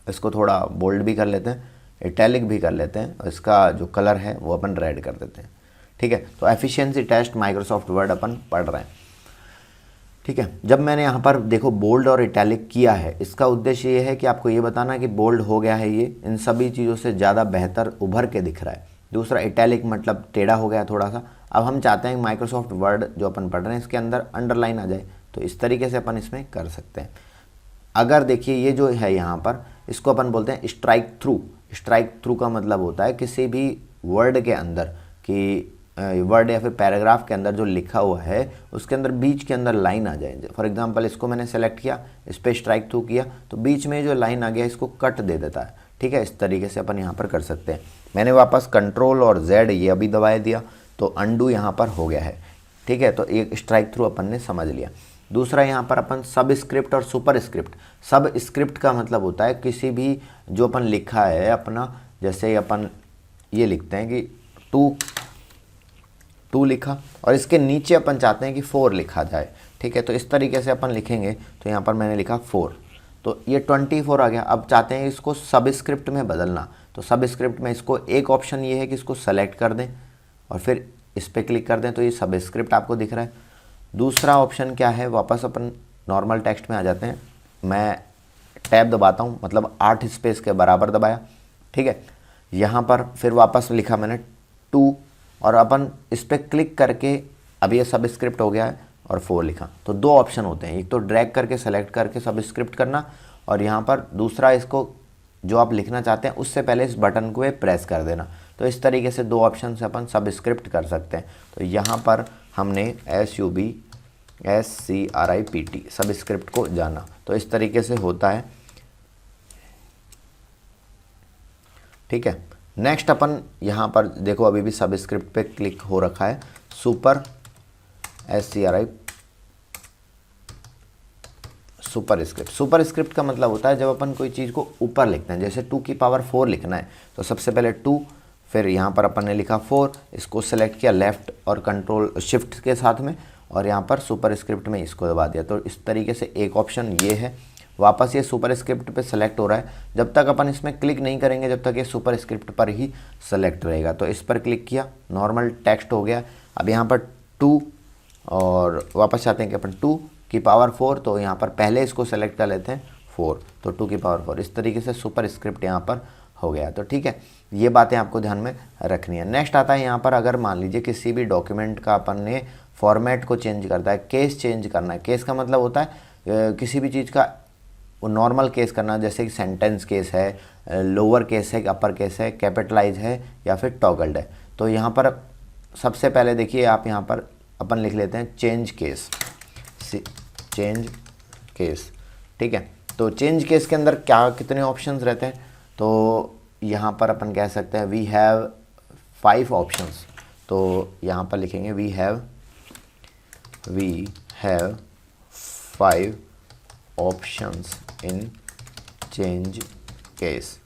इसको थोड़ा बोल्ड भी कर लेते हैं, इटैलिक भी कर लेते हैं, और इसका जो कलर है वो अपन रेड कर देते हैं। ठीक है, तो एफिशिएंसी टेस्ट माइक्रोसॉफ्ट वर्ड अपन पढ़ रहे हैं। ठीक है, जब मैंने यहाँ पर देखो बोल्ड और इटैलिक किया है, इसका उद्देश्य ये है कि आपको ये बताना कि बोल्ड हो गया है, ये इन सभी चीज़ों से ज़्यादा बेहतर उभर के दिख रहा है। दूसरा इटैलिक मतलब टेढ़ा हो गया थोड़ा सा। अब हम चाहते हैं माइक्रोसॉफ्ट वर्ड जो अपन पढ़ रहे हैं इसके अंदर अंडरलाइन आ जाए, तो इस तरीके से अपन इसमें कर सकते हैं। अगर देखिए ये जो है यहाँ पर, इसको अपन बोलते हैं स्ट्राइक थ्रू। स्ट्राइक थ्रू का मतलब होता है किसी भी वर्ड के अंदर कि वर्ड या फिर पैराग्राफ के अंदर जो लिखा हुआ है उसके अंदर बीच के अंदर लाइन आ जाए। फॉर एग्जांपल इसको मैंने सेलेक्ट किया, इस पर स्ट्राइक थ्रू किया, तो बीच में जो लाइन आ गया इसको कट दे देता है। ठीक है, इस तरीके से अपन यहाँ पर कर सकते हैं। मैंने वापस कंट्रोल और Z ये अभी दबाए दिया, तो अंडू यहाँ पर हो गया है। ठीक है, तो एक स्ट्राइक थ्रू अपन ने समझ लिया। दूसरा यहाँ पर अपन सब स्क्रिप्ट और सुपर स्क्रिप्ट। सब स्क्रिप्ट का मतलब होता है किसी भी जो अपन लिखा है अपना, जैसे अपन ये लिखते हैं कि 2 लिखा और इसके नीचे अपन चाहते हैं कि 4 लिखा जाए। ठीक है, तो इस तरीके से अपन लिखेंगे, तो यहाँ पर मैंने लिखा 4, तो ये 24 आ गया। अब चाहते हैं इसको सब स्क्रिप्ट में बदलना, तो सब स्क्रिप्ट में इसको एक ऑप्शन ये है कि इसको सेलेक्ट कर दें और फिर इस पर क्लिक कर दें, तो ये सब स्क्रिप्ट आपको दिख रहा है। दूसरा ऑप्शन क्या है, वापस अपन नॉर्मल टेक्स्ट में आ जाते हैं। मैं टैब दबाता हूँ, मतलब 8 स्पेस के बराबर दबाया। ठीक है, यहाँ पर फिर वापस लिखा मैंने 2 और अपन इस पर क्लिक करके अब ये सब स्क्रिप्ट हो गया है और 4 लिखा। तो 2 ऑप्शन होते हैं, एक तो ड्रैग करके सेलेक्ट करके सब स्क्रिप्ट करना, और यहाँ पर दूसरा इसको जो आप लिखना चाहते हैं उससे पहले इस बटन को प्रेस कर देना। तो इस तरीके से 2 ऑप्शन से अपन सब स्क्रिप्ट कर सकते हैं। तो यहाँ पर हमने SUBSCRIPT सब स्क्रिप्ट को जाना, तो इस तरीके से होता है। ठीक है, नेक्स्ट अपन यहाँ पर देखो अभी भी सब स्क्रिप्ट पे क्लिक हो रखा है, super SCRI super script. Super script का मतलब होता है जब अपन कोई चीज़ को ऊपर लिखते हैं, जैसे 2 की पावर 4 लिखना है, तो सबसे पहले 2, फिर यहाँ पर अपन ने लिखा 4, इसको सेलेक्ट किया लेफ़्ट और कंट्रोल शिफ्ट के साथ में, और यहाँ पर सुपर स्क्रिप्ट में इसको दबा दिया। तो इस तरीके से एक ऑप्शन ये है। वापस ये सुपर स्क्रिप्ट पे सेलेक्ट हो रहा है, जब तक अपन इसमें क्लिक नहीं करेंगे जब तक ये सुपर स्क्रिप्ट पर ही सेलेक्ट रहेगा। तो इस पर क्लिक किया, नॉर्मल टेक्स्ट हो गया। अब यहाँ पर 2 और वापस चाहते हैं कि अपन 2 की पावर 4, तो यहाँ पर पहले इसको सेलेक्ट कर लेते हैं 4, तो 2 की पावर 4। इस तरीके से सुपर स्क्रिप्ट यहाँ पर हो गया। तो ठीक है, ये बातें आपको ध्यान में रखनी है। नेक्स्ट आता है यहाँ पर, अगर मान लीजिए किसी भी डॉक्यूमेंट का अपन ने फॉर्मेट को चेंज करता है, केस चेंज करना है। केस का मतलब होता है किसी भी चीज़ का नॉर्मल केस करना, जैसे कि सेंटेंस केस है, लोअर केस है, अपर केस है, कैपिटलाइज है या फिर टॉगल्ड है। तो यहाँ पर सबसे पहले देखिए आप, यहाँ पर अपन लिख लेते हैं चेंज केस, चेंज केस। ठीक है, तो चेंज केस के अंदर क्या कितने ऑप्शंस रहते हैं, तो यहाँ पर अपन कह सकते हैं वी हैव 5 ऑप्शंस। तो यहाँ पर लिखेंगे we have 5 options in change case.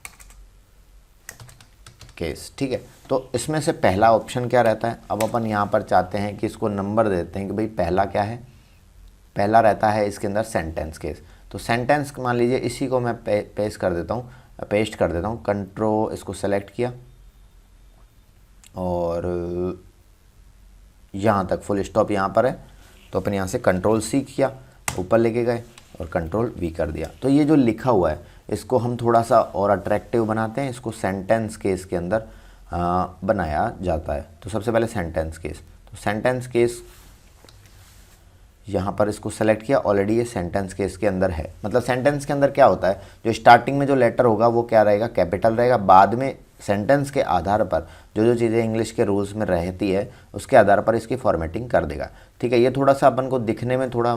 ठीक है, तो इसमें से पहला ऑप्शन क्या रहता है। अब अपन यहाँ पर चाहते हैं कि इसको नंबर देते हैं कि भाई पहला क्या है। पहला रहता है इसके अंदर सेंटेंस केस। तो सेंटेंस मान लीजिए, इसी को मैं पेस्ट कर देता हूँ, कंट्रोल इसको सेलेक्ट किया और यहाँ तक फुल स्टॉप यहाँ पर है, तो अपन यहाँ से कंट्रोल C किया, ऊपर लेके गए और कंट्रोल V कर दिया। तो ये जो लिखा हुआ है इसको हम थोड़ा सा और अट्रैक्टिव बनाते हैं, इसको सेंटेंस केस के अंदर बनाया जाता है। तो सबसे पहले सेंटेंस केस, तो सेंटेंस केस यहाँ पर इसको सेलेक्ट किया, ऑलरेडी ये सेंटेंस केस के अंदर है। मतलब सेंटेंस के अंदर क्या होता है, जो स्टार्टिंग में जो लेटर होगा वो क्या रहेगा, कैपिटल रहेगा। बाद में सेंटेंस के आधार पर जो जो चीज़ें इंग्लिश के रूल्स में रहती है उसके आधार पर इसकी फॉर्मेटिंग कर देगा। ठीक है, ये थोड़ा सा अपन को दिखने में थोड़ा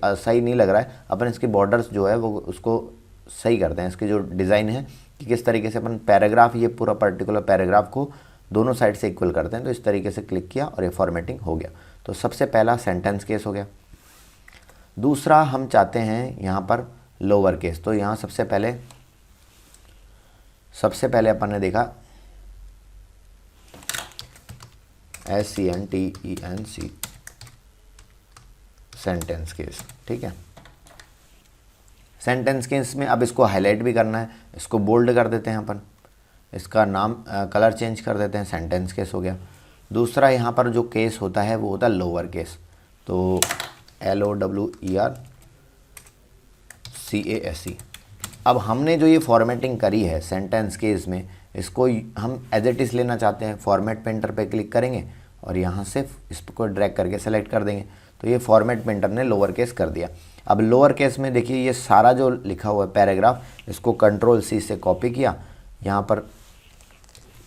सही नहीं लग रहा है, अपन इसकी बॉर्डर्स जो है वो उसको सही करते हैं। इसकी जो डिज़ाइन है कि किस तरीके से अपन पैराग्राफ, ये पूरा पर्टिकुलर पैराग्राफ को दोनों साइड से इक्वल करते हैं। तो इस तरीके से क्लिक किया और ये फॉर्मेटिंग हो गया। तो सबसे पहला सेंटेंस केस हो गया। दूसरा हम चाहते हैं यहाँ पर लोअर केस। तो यहाँ सबसे पहले अपन ने देखा SENTENC, सेंटेंस केस। ठीक है, सेंटेंस केस में अब इसको हाईलाइट भी करना है, इसको बोल्ड कर देते हैं अपन, इसका नाम कलर चेंज कर देते हैं, सेंटेंस केस हो गया। दूसरा यहाँ पर जो केस होता है वो होता है लोअर केस। तो LOWERCASE। अब हमने जो ये फॉर्मेटिंग करी है सेंटेंस केस में, इसको हम एज इट इज़ लेना चाहते हैं। फॉर्मेट पेंटर पे क्लिक करेंगे और यहाँ से इसको ड्रैग करके सेलेक्ट कर देंगे। तो ये फॉर्मेट पेंटर ने लोअर केस कर दिया। अब लोअर केस में देखिए ये सारा जो लिखा हुआ है पैराग्राफ, इसको कंट्रोल C से कॉपी किया, यहाँ पर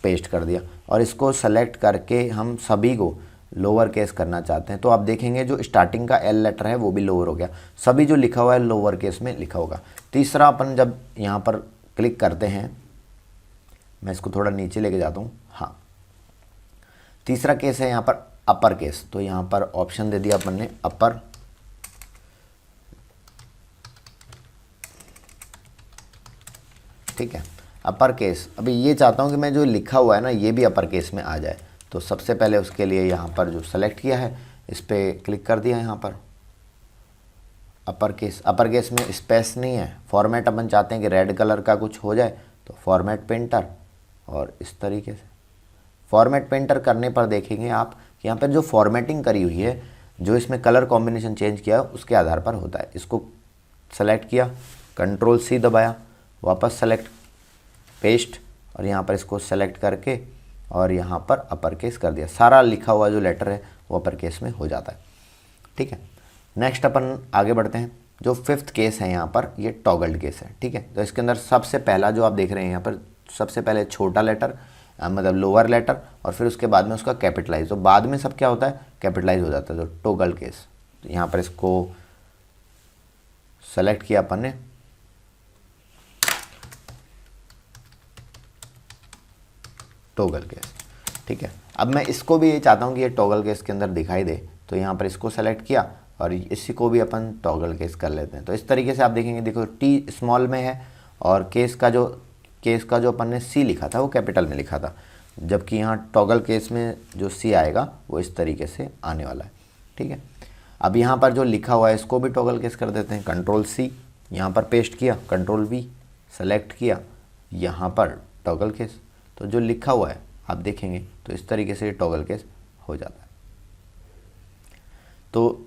पेस्ट कर दिया और इसको सेलेक्ट करके हम सभी को लोअर केस करना चाहते हैं। तो आप देखेंगे जो स्टार्टिंग का L लेटर है वो भी लोअर हो गया, सभी जो लिखा हुआ है लोअर केस में लिखा होगा। तीसरा अपन जब यहाँ पर क्लिक करते हैं, मैं इसको थोड़ा नीचे लेके जाता हूँ, हाँ, तीसरा केस है यहाँ पर अपर केस। तो यहाँ पर ऑप्शन दे दिया अपन ने अपर, ठीक है, अपर केस। अभी ये चाहता हूँ कि मैं जो लिखा हुआ है ना ये भी अपर केस में आ जाए। तो सबसे पहले उसके लिए यहाँ पर जो सेलेक्ट किया है इस पर क्लिक कर दिया। यहाँ पर अपर केस में स्पेस नहीं है। फॉर्मेट अपन चाहते हैं कि रेड कलर का कुछ हो जाए, तो फॉर्मेट पेंटर और इस तरीके से फॉर्मेट पेंटर करने पर देखेंगे आप कि यहाँ पर जो फॉर्मेटिंग करी हुई है, जो इसमें कलर कॉम्बिनेशन चेंज किया उसके आधार पर होता है। इसको सेलेक्ट किया, कंट्रोल C दबाया, वापस सेलेक्ट, पेस्ट और यहाँ पर इसको सेलेक्ट करके और यहाँ पर अपर केस कर दिया। सारा लिखा हुआ जो लेटर है वो अपर केस में हो जाता है। ठीक है, नेक्स्ट अपन आगे बढ़ते हैं। जो 5th केस है यहाँ पर, ये टॉगल्ड केस है। ठीक है, तो इसके अंदर सबसे पहला जो आप देख रहे हैं यहाँ पर, सबसे पहले छोटा लेटर मतलब लोअर लेटर और फिर उसके बाद में उसका कैपिटलाइज। तो बाद में सब क्या होता है, कैपिटलाइज हो जाता है। तो टॉगल केस, तो यहाँ पर इसको सेलेक्ट किया अपन ने, टॉगल केस। ठीक है, अब मैं इसको भी ये चाहता हूँ कि ये टॉगल केस के अंदर दिखाई दे, तो यहाँ पर इसको सेलेक्ट किया और इसी को भी अपन टॉगल केस कर लेते हैं। तो इस तरीके से आप देखेंगे, देखो T स्मॉल में है और केस का जो अपन ने C लिखा था वो कैपिटल में लिखा था, जबकि यहाँ टॉगल केस में जो C आएगा वो इस तरीके से आने वाला है। ठीक है, अब यहाँ पर जो लिखा हुआ है इसको भी टॉगल केस कर देते हैं। कंट्रोल C यहाँ पर पेस्ट किया, कंट्रोल V सेलेक्ट किया, यहाँ पर टॉगल केस। तो जो लिखा हुआ है आप देखेंगे तो इस तरीके से टॉगल केस हो जाता है। तो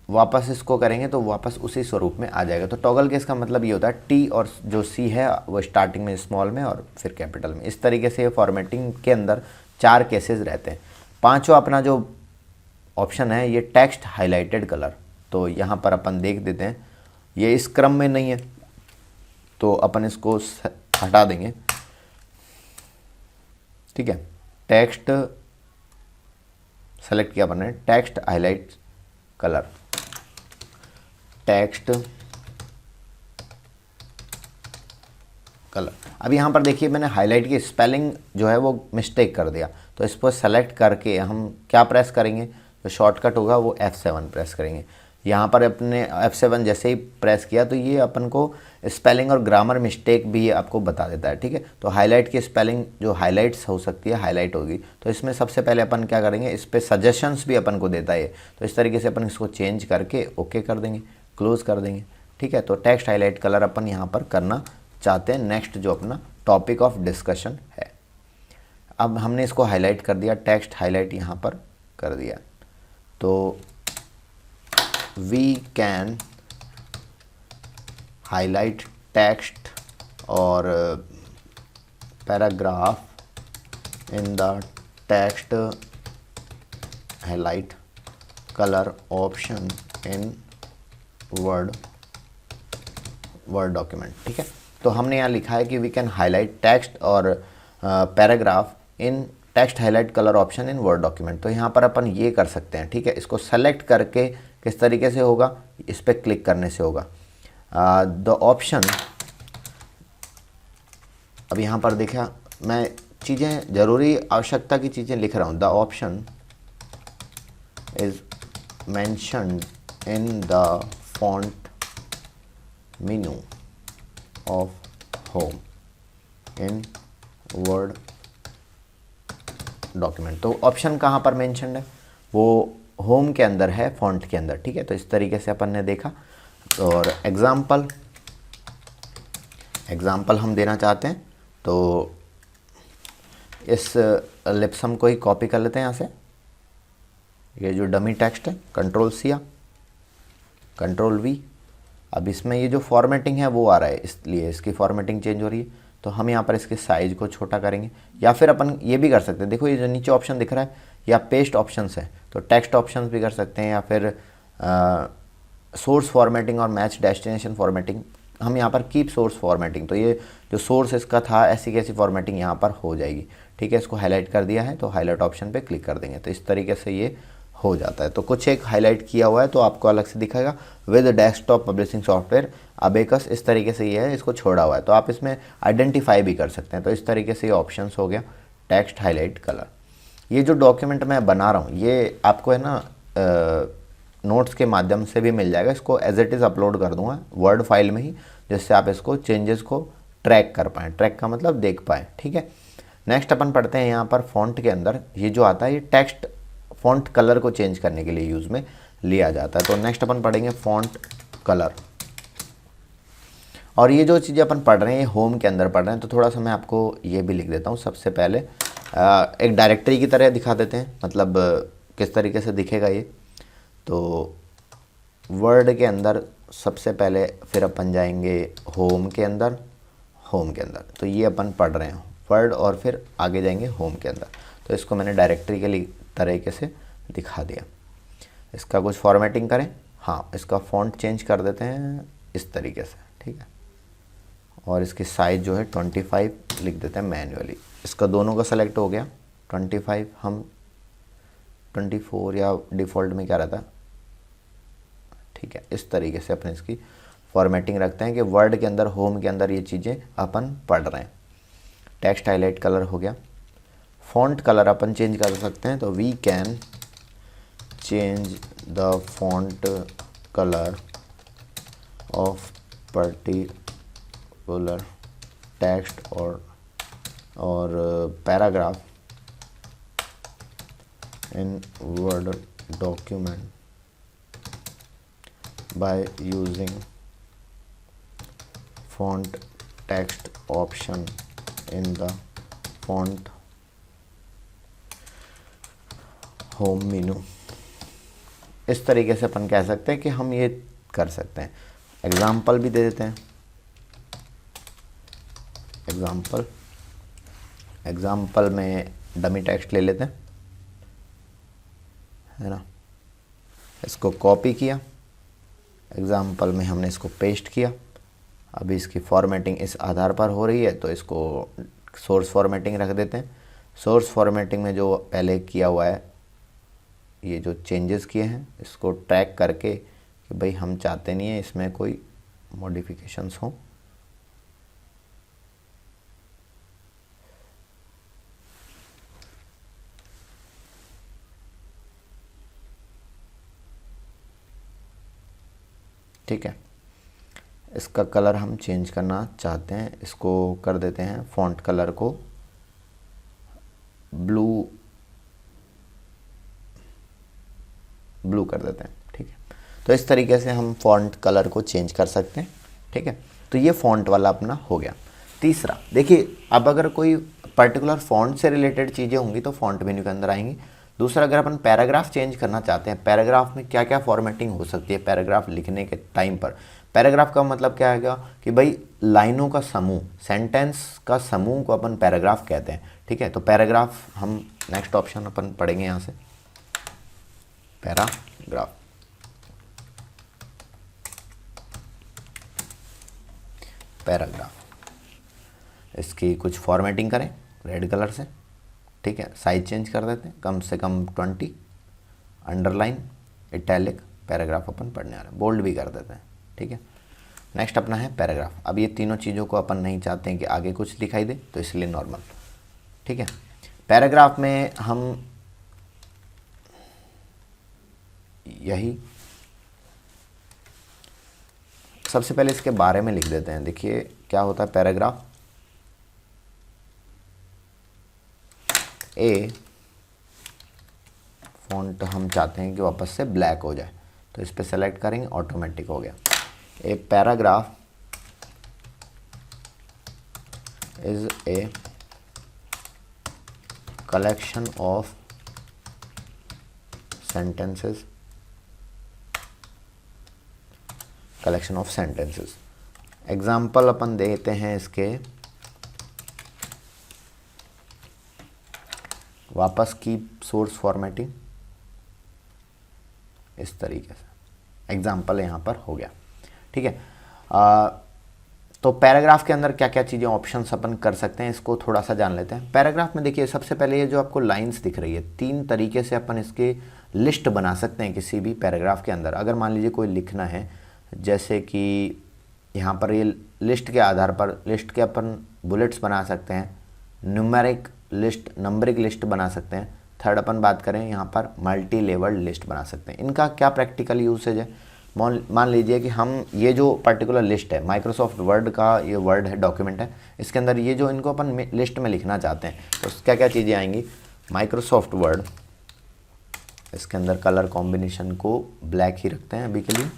वापस इसको करेंगे तो वापस उसी स्वरूप में आ जाएगा। तो टॉगल केस का मतलब ये होता है टी और जो सी है वो स्टार्टिंग में स्मॉल में और फिर कैपिटल में। इस तरीके से ये फॉर्मेटिंग के अंदर 4 केसेस रहते हैं। पांचवा अपना जो ऑप्शन है ये टेक्स्ट हाईलाइटेड कलर। तो यहाँ पर अपन देख देते हैं, ये इस क्रम में नहीं है तो अपन इसको हटा देंगे, ठीक है। टेक्स्ट सेलेक्ट किया अपन ने, text highlight colour, text colour. अब यहाँ पर देखिए मैंने हाईलाइट की स्पेलिंग जो है वो मिस्टेक कर दिया, तो इस पर सेलेक्ट करके हम क्या प्रेस करेंगे, तो शॉर्टकट होगा वो F7 प्रेस करेंगे। यहाँ पर अपने F7 जैसे ही प्रेस किया तो ये अपन को स्पेलिंग और ग्रामर मिस्टेक भी आपको बता देता है, ठीक है। तो हाईलाइट की स्पेलिंग जो हाईलाइट्स हो सकती है हाईलाइट होगी, तो इसमें सबसे पहले अपन क्या करेंगे, इस पर सजेशंस भी अपन को देता है, तो इस तरीके से अपन इसको चेंज करके ओके कर देंगे, क्लोज कर देंगे, ठीक है। तो टेक्स्ट हाईलाइट कलर अपन यहाँ पर करना चाहते हैं। नेक्स्ट जो अपना टॉपिक ऑफ डिस्कशन है, अब हमने इसको हाईलाइट कर दिया, टेक्स्ट हाईलाइट यहाँ पर कर दिया, तो वी कैन हाईलाइट टेक्स्ट और paragraph in the text highlight colour option in word document, ठीक है। तो हमने यहाँ लिखा है कि वी कैन हाईलाइट टेक्स्ट और paragraph in text highlight colour option in word document. तो यहाँ पर अपन ये कर सकते हैं, ठीक है। इसको सेलेक्ट करके किस तरीके से होगा, इस पर क्लिक करने से होगा। द ऑप्शन, अब यहाँ पर देखा मैं चीज़ें ज़रूरी आवश्यकता की चीज़ें लिख रहा हूँ। The option is mentioned in the font menu of home in word document. तो ऑप्शन कहाँ पर मेंशन्ड है, वो होम के अंदर है, फॉन्ट के अंदर, ठीक है। तो इस तरीके से अपन ने देखा। और एग्जाम्पल हम देना चाहते हैं, तो इस लिप्सम को ही कॉपी कर लेते हैं यहाँ से। ये जो डमी टेक्स्ट है, कंट्रोल C या कंट्रोल V। अब इसमें ये जो फॉर्मेटिंग है वो आ रहा है, इसलिए इसकी फॉर्मेटिंग चेंज हो रही है। तो हम यहाँ पर इसके साइज़ को छोटा करेंगे, या फिर अपन ये भी कर सकते हैं, देखो ये जो नीचे ऑप्शन दिख रहा है या पेस्ट ऑप्शंस है, तो टेक्स्ट ऑप्शंस भी कर सकते हैं, या फिर सोर्स फॉर्मेटिंग और मैच डेस्टिनेशन फॉर्मेटिंग। हम यहाँ पर कीप सोर्स फॉर्मेटिंग, तो ये जो सोर्स इसका था ऐसी कैसी फॉर्मेटिंग यहाँ पर हो जाएगी, ठीक है। इसको हाईलाइट कर दिया है तो हाईलाइट ऑप्शन पे क्लिक कर देंगे, तो इस तरीके से ये हो जाता है। तो कुछ एक हाईलाइट किया हुआ है तो आपको अलग से दिखाएगा। With desktop publishing software abacus, इस तरीके से ये है, इसको छोड़ा हुआ है, तो आप इसमें आइडेंटिफाई भी कर सकते हैं। तो इस तरीके से ये ऑप्शंस हो गया टेक्स्ट हाईलाइट कलर। ये जो डॉक्यूमेंट मैं बना रहा हूँ ये आपको है ना नोट्स के माध्यम से भी मिल जाएगा। इसको एज इट इज़ अपलोड कर दूंगा वर्ड फाइल में ही, जिससे आप इसको चेंजेस को ट्रैक कर पाएँ। ट्रैक का मतलब देख पाएँ, ठीक है। नेक्स्ट अपन पढ़ते हैं यहाँ पर फॉन्ट के अंदर ये जो आता है, ये टेक्स्ट फॉन्ट कलर को चेंज करने के लिए यूज़ में लिया जाता है। तो नेक्स्ट अपन पढ़ेंगे फॉन्ट कलर। और ये जो चीज़ें अपन पढ़ रहे हैं ये होम के अंदर पढ़ रहे हैं, तो थोड़ा सा मैं आपको ये भी लिख देता हूँ। सबसे पहले एक डायरेक्टरी की तरह दिखा देते हैं, मतलब किस तरीके से दिखेगा ये। तो वर्ड के अंदर सबसे पहले फिर अपन जाएंगे होम के अंदर, तो ये अपन पढ़ रहे हैं वर्ड, और फिर आगे जाएंगे होम के अंदर। तो इसको मैंने डायरेक्टरी के तरीके से दिखा दिया। इसका कुछ फॉर्मेटिंग करें, हाँ इसका फ़ॉन्ट चेंज कर देते हैं इस तरीके से, ठीक है। और इसकी साइज़ जो है 25 लिख देते हैं मैन्युअली। इसका दोनों का सेलेक्ट हो गया 25, हम 24 या डिफ़ॉल्ट में क्या रहता है, ठीक है। इस तरीके से अपन इसकी फॉर्मेटिंग रखते हैं कि वर्ड के अंदर होम के अंदर ये चीज़ें अपन पढ़ रहे हैं। टेक्स्ट हाईलाइट कलर हो गया। फॉन्ट कलर अपन चेंज कर सकते हैं, तो we can change the font colour of particular text और paragraph in word document by using font text option in the font home menu इस तरीके से अपन कह सकते हैं कि हम ये कर सकते हैं। एग्जाम्पल भी दे देते हैं। एग्जाम्पल में डमी टेक्स्ट ले लेते हैं, है ना। इसको कॉपी किया, एग्जाम्पल में हमने इसको पेस्ट किया। अभी इसकी फॉर्मेटिंग इस आधार पर हो रही है, तो इसको सोर्स फॉर्मेटिंग रख देते हैं। सोर्स फॉर्मेटिंग में जो पहले किया हुआ है, ये जो चेंजेस किए हैं इसको ट्रैक करके कि भाई हम चाहते नहीं है इसमें कोई मॉडिफिकेशंस हो। ठीक है, इसका कलर हम चेंज करना चाहते हैं, इसको कर देते हैं फॉन्ट कलर को ब्लू कर देते हैं। ठीक है, तो इस तरीके से हम फॉन्ट कलर को चेंज कर सकते हैं। ठीक है, तो ये फॉन्ट वाला अपना हो गया। तीसरा देखिए, अब अगर कोई पर्टिकुलर फॉन्ट से रिलेटेड चीज़ें होंगी तो फॉन्ट मेन्यू के अंदर आएंगी। दूसरा, अगर अपन पैराग्राफ चेंज करना चाहते हैं, पैराग्राफ में क्या क्या फॉर्मेटिंग हो सकती है पैराग्राफ लिखने के टाइम पर। पैराग्राफ का मतलब क्या है कि भाई लाइनों का समूह, सेंटेंस का समूह को अपन पैराग्राफ कहते हैं। ठीक है, तो पैराग्राफ हम नेक्स्ट ऑप्शन अपन पढ़ेंगे यहाँ से, पैराग्राफ। इसकी कुछ फॉर्मेटिंग करें रेड कलर से। ठीक है, साइज चेंज कर देते हैं, कम से कम 20, अंडरलाइन, इटैलिक, पैराग्राफ अपन पढ़ने आ रहे हैं, बोल्ड भी कर देते हैं। ठीक है, नेक्स्ट अपना है पैराग्राफ। अब ये तीनों चीज़ों को अपन नहीं चाहते हैं कि आगे कुछ दिखाई दे, तो इसलिए नॉर्मल। ठीक है, पैराग्राफ में हम यही सबसे पहले इसके बारे में लिख देते हैं। देखिए क्या होता है पैराग्राफ। ए फॉन्ट हम चाहते हैं कि वापस से ब्लैक हो जाए, तो इस पर सेलेक्ट करेंगे, ऑटोमेटिक हो गया। A paragraph is a collection of sentences, example अपन देते हैं इसके, वापस की सोर्स फॉर्मेटिंग इस तरीके से एग्जाम्पल यहाँ पर हो गया। ठीक है, तो पैराग्राफ के अंदर क्या क्या चीज़ें ऑप्शंस अपन कर सकते हैं, इसको थोड़ा सा जान लेते हैं। पैराग्राफ में देखिए सबसे पहले ये जो आपको लाइंस दिख रही है, 3 तरीके से अपन इसके लिस्ट बना सकते हैं किसी भी पैराग्राफ के अंदर। अगर मान लीजिए कोई लिखना है, जैसे कि यहाँ पर ये लिस्ट के आधार पर लिस्ट के अपन बुलेट्स बना सकते हैं, न्यूमेरिक लिस्ट, नंबरिक लिस्ट बना सकते हैं। थर्ड अपन बात करें यहाँ पर मल्टी लेवल्ड लिस्ट बना सकते हैं। इनका क्या प्रैक्टिकल यूसेज है, मान लीजिए कि हम ये जो पर्टिकुलर लिस्ट है, माइक्रोसॉफ्ट वर्ड का ये वर्ड है, डॉक्यूमेंट है, इसके अंदर ये जो इनको अपन लिस्ट में लिखना चाहते हैं, तो क्या क्या चीज़ें आएंगी। माइक्रोसॉफ्ट वर्ड, इसके अंदर कलर कॉम्बिनेशन को ब्लैक ही रखते हैं अभी के लिए,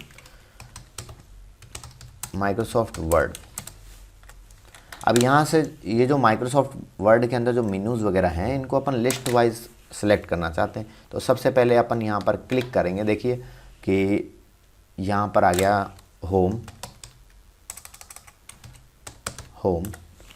माइक्रोसॉफ्ट वर्ड। अब यहाँ से ये जो माइक्रोसॉफ्ट वर्ड के अंदर जो मेन्यूज़ वगैरह हैं, इनको अपन लिस्ट वाइज सेलेक्ट करना चाहते हैं। तो सबसे पहले अपन यहाँ पर क्लिक करेंगे, देखिए कि यहाँ पर आ गया होम,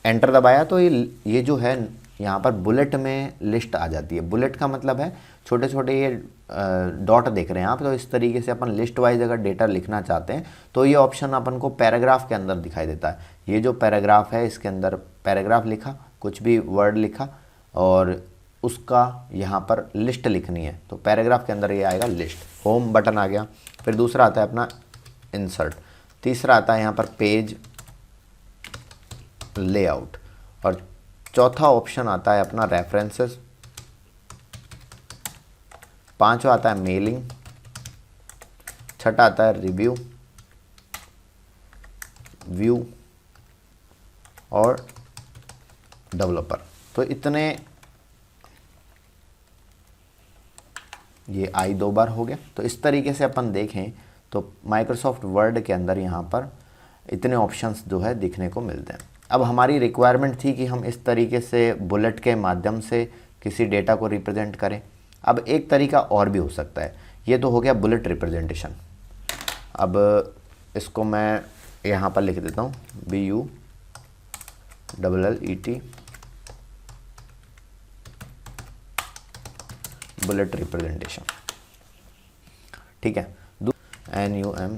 एंटर दबाया तो ये जो है यहाँ पर बुलेट में लिस्ट आ जाती है। बुलेट का मतलब है छोटे छोटे ये डॉट देख रहे हैं आप, तो इस तरीके से अपन लिस्ट वाइज अगर डेटा लिखना चाहते हैं तो ये ऑप्शन अपन को पैराग्राफ के अंदर दिखाई देता है। ये जो पैराग्राफ है, इसके अंदर पैराग्राफ लिखा, कुछ भी वर्ड लिखा और उसका यहाँ पर लिस्ट लिखनी है, तो पैराग्राफ के अंदर ये आएगा लिस्ट। होम बटन आ गया। फिर दूसरा आता है अपना इंसर्ट, तीसरा आता है यहाँ पर पेज लेआउट, और चौथा ऑप्शन आता है अपना रेफरेंसेस, पांचवा आता है मेलिंग, छठा आता है रिव्यू, व्यू और डेवलपर। तो इतने, ये आई 2 बार हो गया। तो इस तरीके से अपन देखें तो माइक्रोसॉफ्ट वर्ड के अंदर यहाँ पर इतने ऑप्शंस जो है दिखने को मिलते हैं। अब हमारी रिक्वायरमेंट थी कि हम इस तरीके से बुलेट के माध्यम से किसी डेटा को रिप्रेजेंट करें। अब एक तरीका और भी हो सकता है ये तो हो गया बुलेट रिप्रेजेंटेशन। अब इसको मैं यहाँ पर लिख देता हूँ BULLET बुलेट रिप्रेजेंटेशन, ठीक है। NUM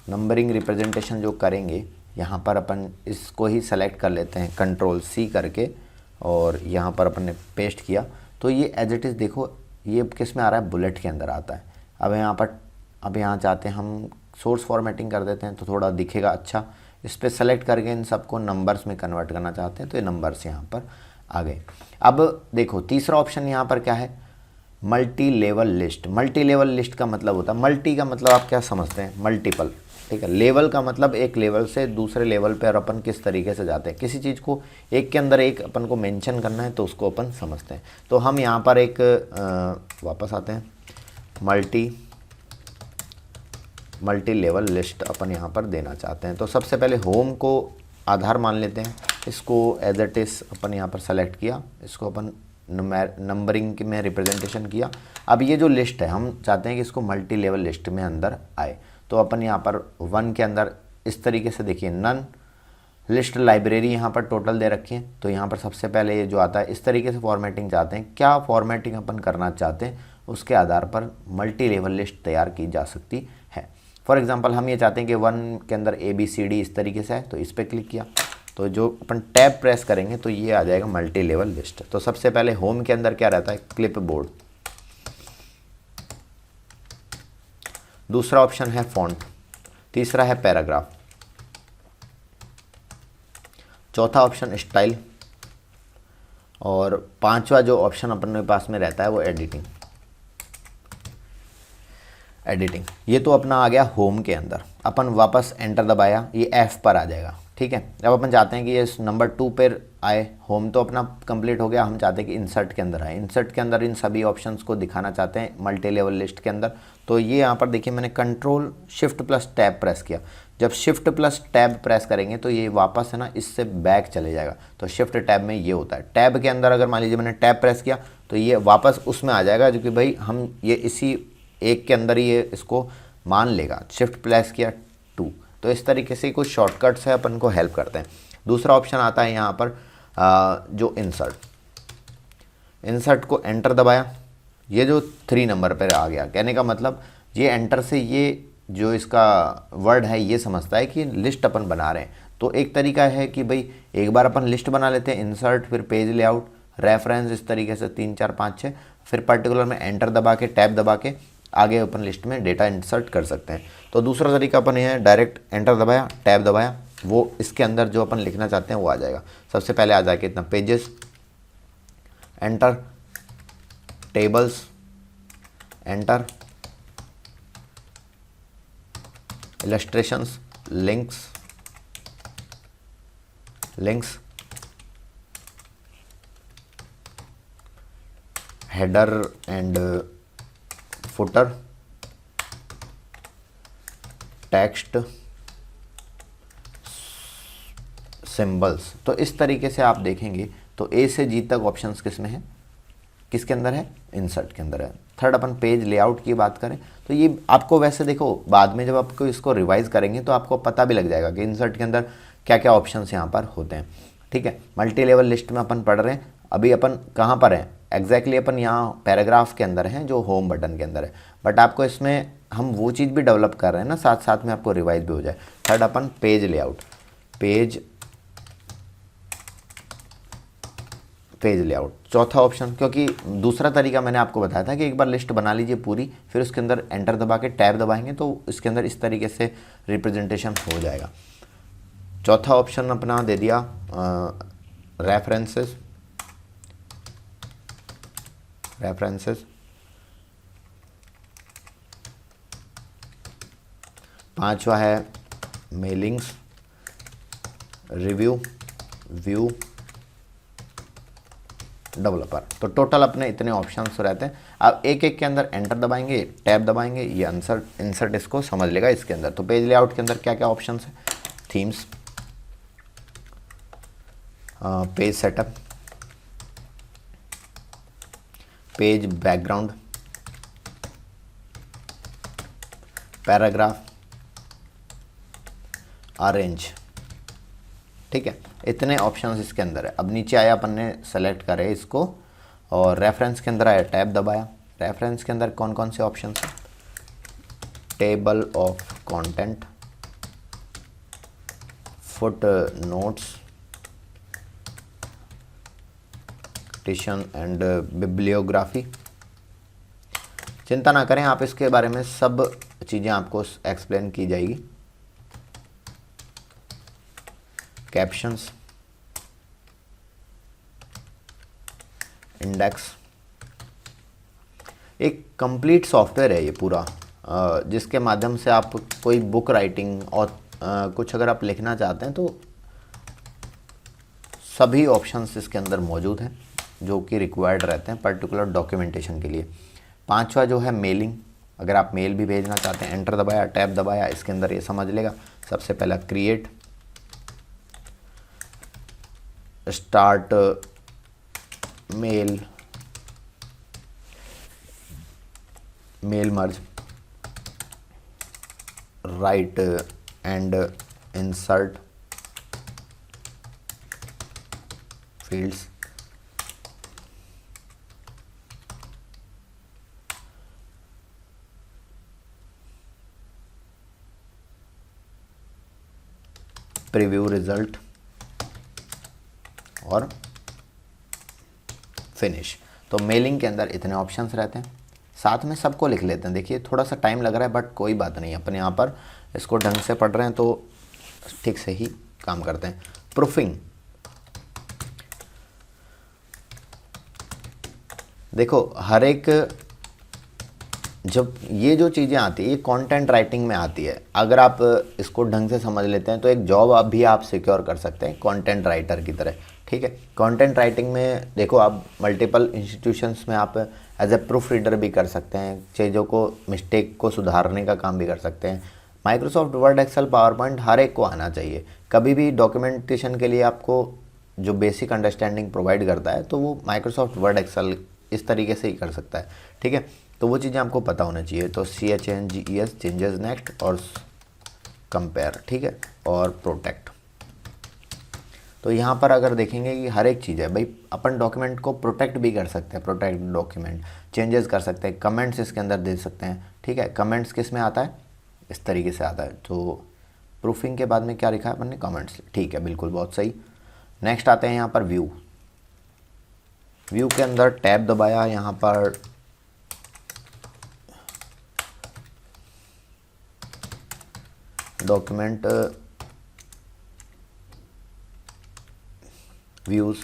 नंबरिंग रिप्रेजेंटेशन जो करेंगे, यहाँ पर अपन इसको ही सेलेक्ट कर लेते हैं Ctrl+C करके, और यहाँ पर अपन ने पेस्ट किया तो ये एज इट इज़ देखो ये किस में आ रहा है, बुलेट के अंदर आता है। अब यहाँ चाहते हैं हम सोर्स फॉर्मेटिंग कर देते हैं तो थोड़ा दिखेगा अच्छा। इस पर सेलेक्ट करके इन सबको नंबर्स में कन्वर्ट करना चाहते हैं तो ये नंबर्स यहाँ पर आ गए। अब देखो तीसरा ऑप्शन यहाँ पर क्या है, multi level list. Multi level list का मतलब होता है, मल्टी का मतलब आप क्या समझते हैं, मल्टीपल, ठीक है। लेवल का मतलब एक लेवल से दूसरे लेवल पर अपन किस तरीके से जाते हैं, किसी चीज़ को एक के अंदर एक अपन को मेंशन करना है तो उसको अपन समझते हैं। तो हम यहाँ पर एक वापस आते हैं, मल्टी लेवल लिस्ट अपन यहाँ पर देना चाहते हैं। तो सबसे पहले होम को आधार मान लेते हैं, इसको एज इट इज़ अपन यहाँ पर सेलेक्ट किया, इसको अपन नंबरिंग में रिप्रेजेंटेशन किया। अब ये जो लिस्ट है हम चाहते हैं कि इसको मल्टी लेवल लिस्ट में अंदर आए, तो अपन यहाँ पर 1 के अंदर इस तरीके से देखिए नन लिस्ट लाइब्रेरी यहाँ पर टोटल दे रखी है। तो यहाँ पर सबसे पहले ये जो आता है इस तरीके से फॉर्मेटिंग चाहते हैं, क्या फॉर्मेटिंग अपन करना चाहते हैं उसके आधार पर मल्टी लेवल लिस्ट तैयार की जा सकती है। फॉर एग्जांपल हम ये चाहते हैं कि 1 के अंदर ABCD इस तरीके से है, तो इस पर क्लिक किया तो जो अपन टैब प्रेस करेंगे तो ये आ जाएगा मल्टी लेवल लिस्ट। तो सबसे पहले होम के अंदर क्या रहता है, क्लिप बोर्ड, दूसरा ऑप्शन है फॉन्ट, तीसरा है पैराग्राफ, चौथा ऑप्शन स्टाइल, और पांचवा जो ऑप्शन अपने पास में रहता है वो एडिटिंग। ये तो अपना आ गया होम के अंदर। अपन वापस एंटर दबाया, ये F पर आ जाएगा, ठीक है। अब अपन चाहते हैं कि ये नंबर 2 पर आए, होम तो अपना कंप्लीट हो गया, हम चाहते हैं कि इंसर्ट के अंदर आए। इंसर्ट के अंदर इन सभी ऑप्शंस को दिखाना चाहते हैं मल्टी लेवल लिस्ट के अंदर। तो ये यहाँ पर देखिए मैंने Ctrl+Shift+Tab प्रेस किया। जब Shift+Tab प्रेस करेंगे तो ये वापस है ना इससे बैक चले जाएगा। तो शिफ्ट टैब में ये होता है, टैब के अंदर अगर मान लीजिए मैंने टैब प्रेस किया तो ये वापस उसमें आ जाएगा, जो कि भाई हम ये इसी एक के अंदर ये इसको मान लेगा। शिफ्ट प्रेस किया 2, तो इस तरीके से कुछ शॉर्टकट्स है अपन को हेल्प करते हैं। दूसरा ऑप्शन आता है यहाँ पर जो इंसर्ट को एंटर दबाया, ये जो 3 नंबर पर आ गया। कहने का मतलब ये एंटर से ये जो इसका वर्ड है ये समझता है कि लिस्ट अपन बना रहे हैं। तो एक तरीका है कि भाई एक बार अपन लिस्ट बना लेते हैं, इंसर्ट, फिर पेज लेआउट, रेफरेंस, इस तरीके से 3 4 5 6, फिर पर्टिकुलर में एंटर दबा के टैब दबा के आगे अपन लिस्ट में डेटा इंसर्ट कर सकते हैं। तो दूसरा तरीका अपन ये है, डायरेक्ट एंटर दबाया, टैब दबाया, वो इसके अंदर जो अपन लिखना चाहते हैं वो आ जाएगा। सबसे पहले आ जाएगा इतना pages, enter, tables, enter, illustrations, links, header and footer, text, symbols. तो इस तरीके से आप देखेंगे तो A से G तक ऑप्शंस किस में है, किसके अंदर है, इंसर्ट के अंदर है। थर्ड अपन पेज लेआउट की बात करें तो ये आपको वैसे देखो बाद में जब आपको इसको रिवाइज करेंगे तो आपको पता भी लग जाएगा कि इंसर्ट के अंदर क्या क्या ऑप्शंस यहाँ पर होते हैं, ठीक है। मल्टी लेवल लिस्ट में अपन पढ़ रहे हैं, अभी अपन कहाँ पर हैं एग्जैक्टली, अपन यहाँ पैराग्राफ के अंदर हैं जो होम बटन के अंदर है। बट आपको इसमें हम वो चीज़ भी डेवलप कर रहे हैं ना, साथ साथ में आपको रिवाइज भी हो जाए। थर्ड अपन पेज लेआउट, पेज लेआउट चौथा ऑप्शन, क्योंकि दूसरा तरीका मैंने आपको बताया था कि एक बार लिस्ट बना लीजिए पूरी, फिर उसके अंदर एंटर दबा के टैब दबाएंगे तो इसके अंदर इस तरीके से रिप्रेजेंटेशन हो जाएगा। चौथा ऑप्शन अपना दे दिया रेफरेंसेस, पांचवा है मेलिंग्स, रिव्यू, व्यू, डेवलपर। तो टोटल अपने इतने ऑप्शंस रहते हैं। अब एक एक के अंदर एंटर दबाएंगे, टैब दबाएंगे, ये इंसर्ट इसको समझ लेगा इसके अंदर। तो पेज लेआउट के अंदर क्या क्या ऑप्शंस है, themes, page setup, page background, paragraph, arrange. ठीक है, इतने ऑप्शंस इसके अंदर है। अब नीचे आया, अपन ने सेलेक्ट करे इसको और रेफरेंस के अंदर आया, टैब दबाया। रेफरेंस के अंदर कौन कौन से ऑप्शंस हैं? Table of content, foot notes, tuition and bibliography. चिंता ना करें, आप इसके बारे में सब चीज़ें आपको एक्सप्लेन की जाएगी। कैप्शंस, इंडेक्स, एक कंप्लीट सॉफ्टवेयर है ये पूरा, जिसके माध्यम से आप कोई बुक राइटिंग और कुछ अगर आप लिखना चाहते हैं तो सभी ऑप्शंस इसके अंदर मौजूद हैं जो कि रिक्वायर्ड रहते हैं पर्टिकुलर डॉक्यूमेंटेशन के लिए। पांचवा जो है मेलिंग, अगर आप मेल भी भेजना चाहते हैं, एंटर दबाया, टैब दबाया, इसके अंदर ये समझ लेगा। सबसे पहला create, start mail, mail merge, write and insert fields, preview result और फिनिश। तो मेलिंग के अंदर इतने ऑप्शंस रहते हैं। साथ में सबको लिख लेते हैं। देखिए थोड़ा सा टाइम लग रहा है बट कोई बात नहीं, अपन यहाँ पर इसको ढंग से पढ़ रहे हैं तो ठीक से ही काम करते हैं। प्रूफिंग, देखो हर एक, जब ये जो चीज़ें आती है ये कंटेंट राइटिंग में आती है। अगर आप इसको ढंग से समझ लेते हैं तो एक जॉब आप सिक्योर कर सकते हैं कंटेंट राइटर की तरह। ठीक है, कंटेंट राइटिंग में देखो आप मल्टीपल इंस्टीट्यूशंस में आप एज ए प्रूफ रीडर भी कर सकते हैं, चीज़ों को मिस्टेक को सुधारने का काम भी कर सकते हैं। Microsoft Word, Excel, power point हर एक को आना चाहिए। कभी भी डॉक्यूमेंटेशन के लिए आपको जो बेसिक अंडरस्टैंडिंग प्रोवाइड करता है तो वो माइक्रोसॉफ्ट वर्ड, एक्सेल इस तरीके से ही कर सकता है। ठीक है, तो वो चीज़ें आपको पता होना चाहिए। तो CHNGES, चेंजेस, नेक्स्ट और कंपेयर, ठीक है, और प्रोटेक्ट। तो यहाँ पर अगर देखेंगे कि हर एक चीज़ है भाई, अपन डॉक्यूमेंट को प्रोटेक्ट भी कर सकते हैं, प्रोटेक्ट डॉक्यूमेंट, चेंजेस कर सकते हैं, कमेंट्स इसके अंदर दे सकते हैं। ठीक है, कमेंट्स किस में आता है? इस तरीके से आता है। तो प्रूफिंग के बाद में क्या लिखा है अपन ने? कमेंट्स। ठीक है, बिल्कुल, बहुत सही। नेक्स्ट आते हैं यहाँ पर व्यू। व्यू के अंदर टैब दबाया, यहाँ पर document views,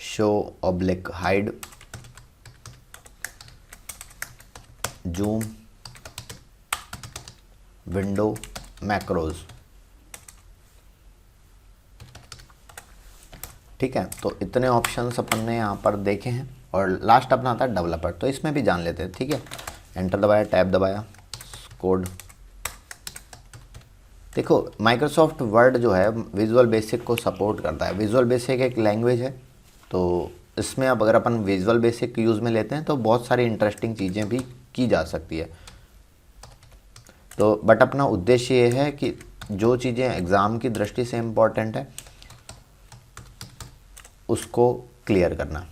show oblique hide, zoom, window, macros. ठीक है, तो इतने ऑप्शंस अपन ने यहाँ पर देखे हैं। और लास्ट अपना आता है डेवलपर, तो इसमें भी जान लेते हैं। ठीक है, एंटर दबाया, टैब दबाया, कोड। देखो माइक्रोसॉफ्ट वर्ड जो है विजुअल बेसिक को सपोर्ट करता है। विजुअल बेसिक एक लैंग्वेज है, तो इसमें अब अगर अपन विजुअल बेसिक यूज़ में लेते हैं तो बहुत सारी इंटरेस्टिंग चीज़ें भी की जा सकती है। तो बट अपना उद्देश्य ये है कि जो चीज़ें एग्ज़ाम की दृष्टि से इम्पॉर्टेंट है उसको क्लियर करना।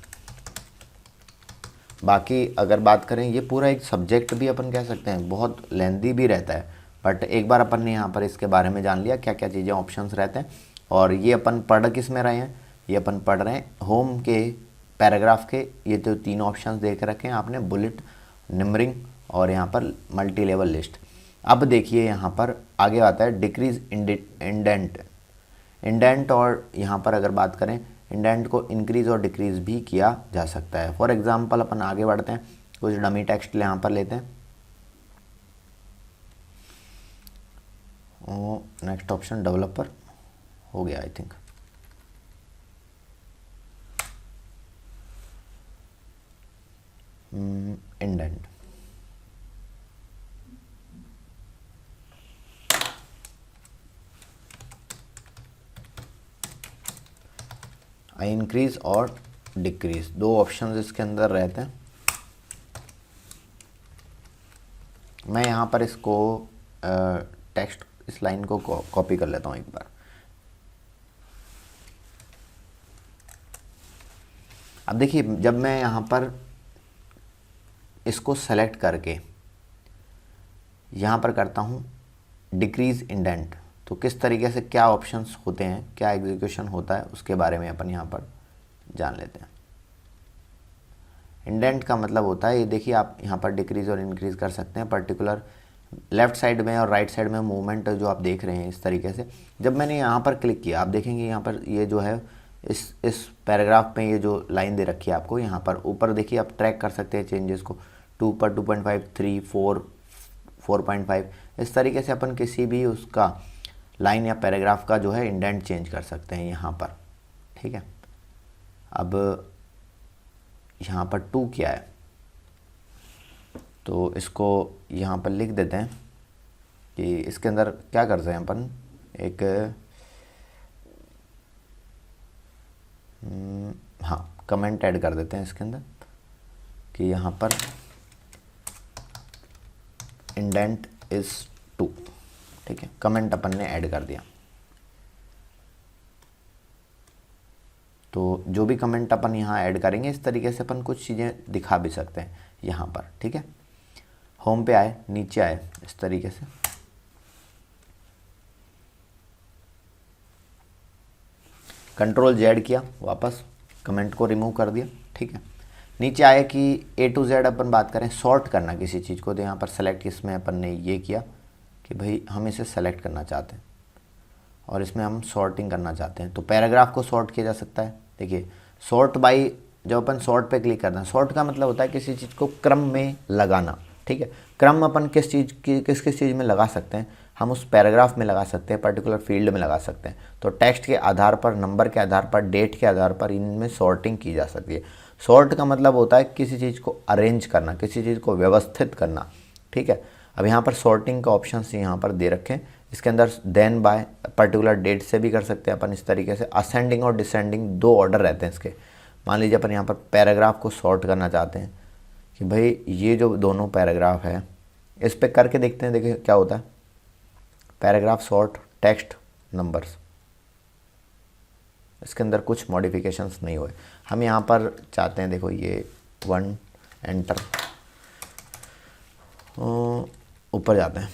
बाकी अगर बात करें, ये पूरा एक सब्जेक्ट भी अपन कह सकते हैं, बहुत लेंदी भी रहता है, बट एक बार अपन ने यहाँ पर इसके बारे में जान लिया क्या क्या चीज़ें ऑप्शंस रहते हैं। और ये अपन पढ़ किस में रहे हैं? ये अपन पढ़ रहे हैं होम के पैराग्राफ के। ये तो तीन ऑप्शंस देख रखे हैं आपने, बुलेट, नंबरिंग और यहाँ पर मल्टी लेवल लिस्ट। अब देखिए यहाँ पर आगे आता है डिक्रीज इंडेंट। इंडेंट, और यहाँ पर अगर बात करें इंडेंट को इंक्रीज़ और डिक्रीज़ भी किया जा सकता है। फॉर एग्जांपल अपन आगे बढ़ते हैं, कुछ डमी टेक्स्ट यहाँ पर लेते हैं। नेक्स्ट ऑप्शन डेवलपर हो गया आई थिंक। इंडेंट, इंक्रीज और डिक्रीज, दो ऑप्शंस इसके अंदर रहते हैं। मैं यहाँ पर इसको टेक्स्ट इस लाइन को कॉपी कर लेता हूँ एक बार। अब देखिए जब मैं यहाँ पर इसको सेलेक्ट करके यहाँ पर करता हूँ डिक्रीज़ इंडेंट, तो किस तरीके से क्या ऑप्शंस होते हैं, क्या एग्जीक्यूशन होता है, उसके बारे में अपन यहाँ पर जान लेते हैं। इंडेंट का मतलब होता है, ये देखिए आप यहाँ पर डिक्रीज़ और इंक्रीज़ कर सकते हैं पर्टिकुलर लेफ़्ट साइड में और राइट साइड में मूवमेंट जो आप देख रहे हैं इस तरीके से। जब मैंने यहाँ पर क्लिक किया, आप देखेंगे यहाँ पर ये जो है इस पैराग्राफ में ये जो लाइन दे रखी है आपको, यहाँ पर ऊपर देखिए आप ट्रैक कर सकते हैं चेंजेस को, 2 पर 2.5, 3, 4, 4.5, इस तरीके से अपन किसी भी उसका लाइन या पैराग्राफ का जो है इंडेंट चेंज कर सकते हैं यहाँ पर, ठीक है। अब यहाँ पर 2 क्या है, तो इसको यहाँ पर लिख देते हैं कि इसके अंदर क्या करते हैं अपन, एक हाँ कमेंट ऐड कर देते हैं इसके अंदर कि यहाँ पर इंडेंट इज़ 2, ठीक है। कमेंट अपन ने ऐड कर दिया, तो जो भी कमेंट अपन यहाँ ऐड करेंगे इस तरीके से अपन कुछ चीज़ें दिखा भी सकते हैं यहाँ पर, ठीक है। होम पे आए, नीचे आए, इस तरीके से कंट्रोल जेड किया, वापस कमेंट को रिमूव कर दिया, ठीक है। नीचे आए कि A to Z अपन बात करें सॉर्ट करना किसी चीज़ को, तो यहाँ पर सेलेक्ट इसमें अपन ने ये किया कि भाई हम इसे सेलेक्ट करना चाहते हैं और इसमें हम सॉर्टिंग करना चाहते हैं, तो पैराग्राफ को सॉर्ट किया जा सकता है। देखिए सॉर्ट बाई, जब अपन सॉर्ट पे क्लिक करते हैं, सॉर्ट का मतलब होता है किसी चीज़ को क्रम में लगाना, ठीक है। क्रम अपन किस किस चीज़ में लगा सकते हैं, हम उस पैराग्राफ में लगा सकते हैं, पर्टिकुलर फील्ड में लगा सकते हैं। तो टेक्स्ट के आधार पर, नंबर के आधार पर, डेट के आधार पर इनमें सॉर्टिंग की जा सकती है। सॉर्ट का मतलब होता है किसी चीज़ को अरेंज करना, किसी चीज़ को व्यवस्थित करना, ठीक है। अब यहाँ पर सॉर्टिंग का ऑप्शन यहाँ पर दे रखे हैं, इसके अंदर देन बाय पर्टिकुलर डेट से भी कर सकते हैं अपन इस तरीके से। असेंडिंग और डिसेंडिंग 2 ऑर्डर रहते हैं इसके। मान लीजिए अपन यहाँ पर पैराग्राफ को सॉर्ट करना चाहते हैं कि भाई ये जो दोनों पैराग्राफ है इस पर करके देखते हैं, देखिए क्या होता है। पैराग्राफ सॉर्ट टेक्स्ट नंबर्स, इसके अंदर कुछ मॉडिफिकेशंस नहीं हुए। हम यहाँ पर चाहते हैं, देखो ये 1 एंटर, ऊपर जाते हैं,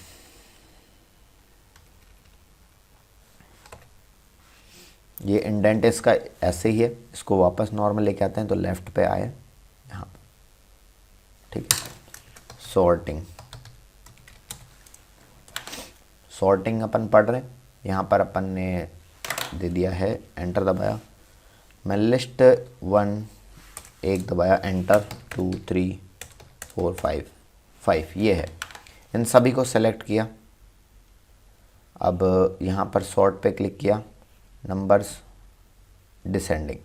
ये इंडेंट इसका ऐसे ही है, इसको वापस नॉर्मल लेके आते हैं, तो लेफ़्ट पे आए यहाँ, ठीक है। सॉर्टिंग अपन पढ़ रहे हैं, यहाँ पर अपन ने दे दिया है, एंटर दबाया, मैं लिस्ट 1 1 दबाया, एंटर 2 3 4 5 ये है, इन सभी को सेलेक्ट किया। अब यहाँ पर सॉर्ट पे क्लिक किया, नंबर्स डिसेंडिंग,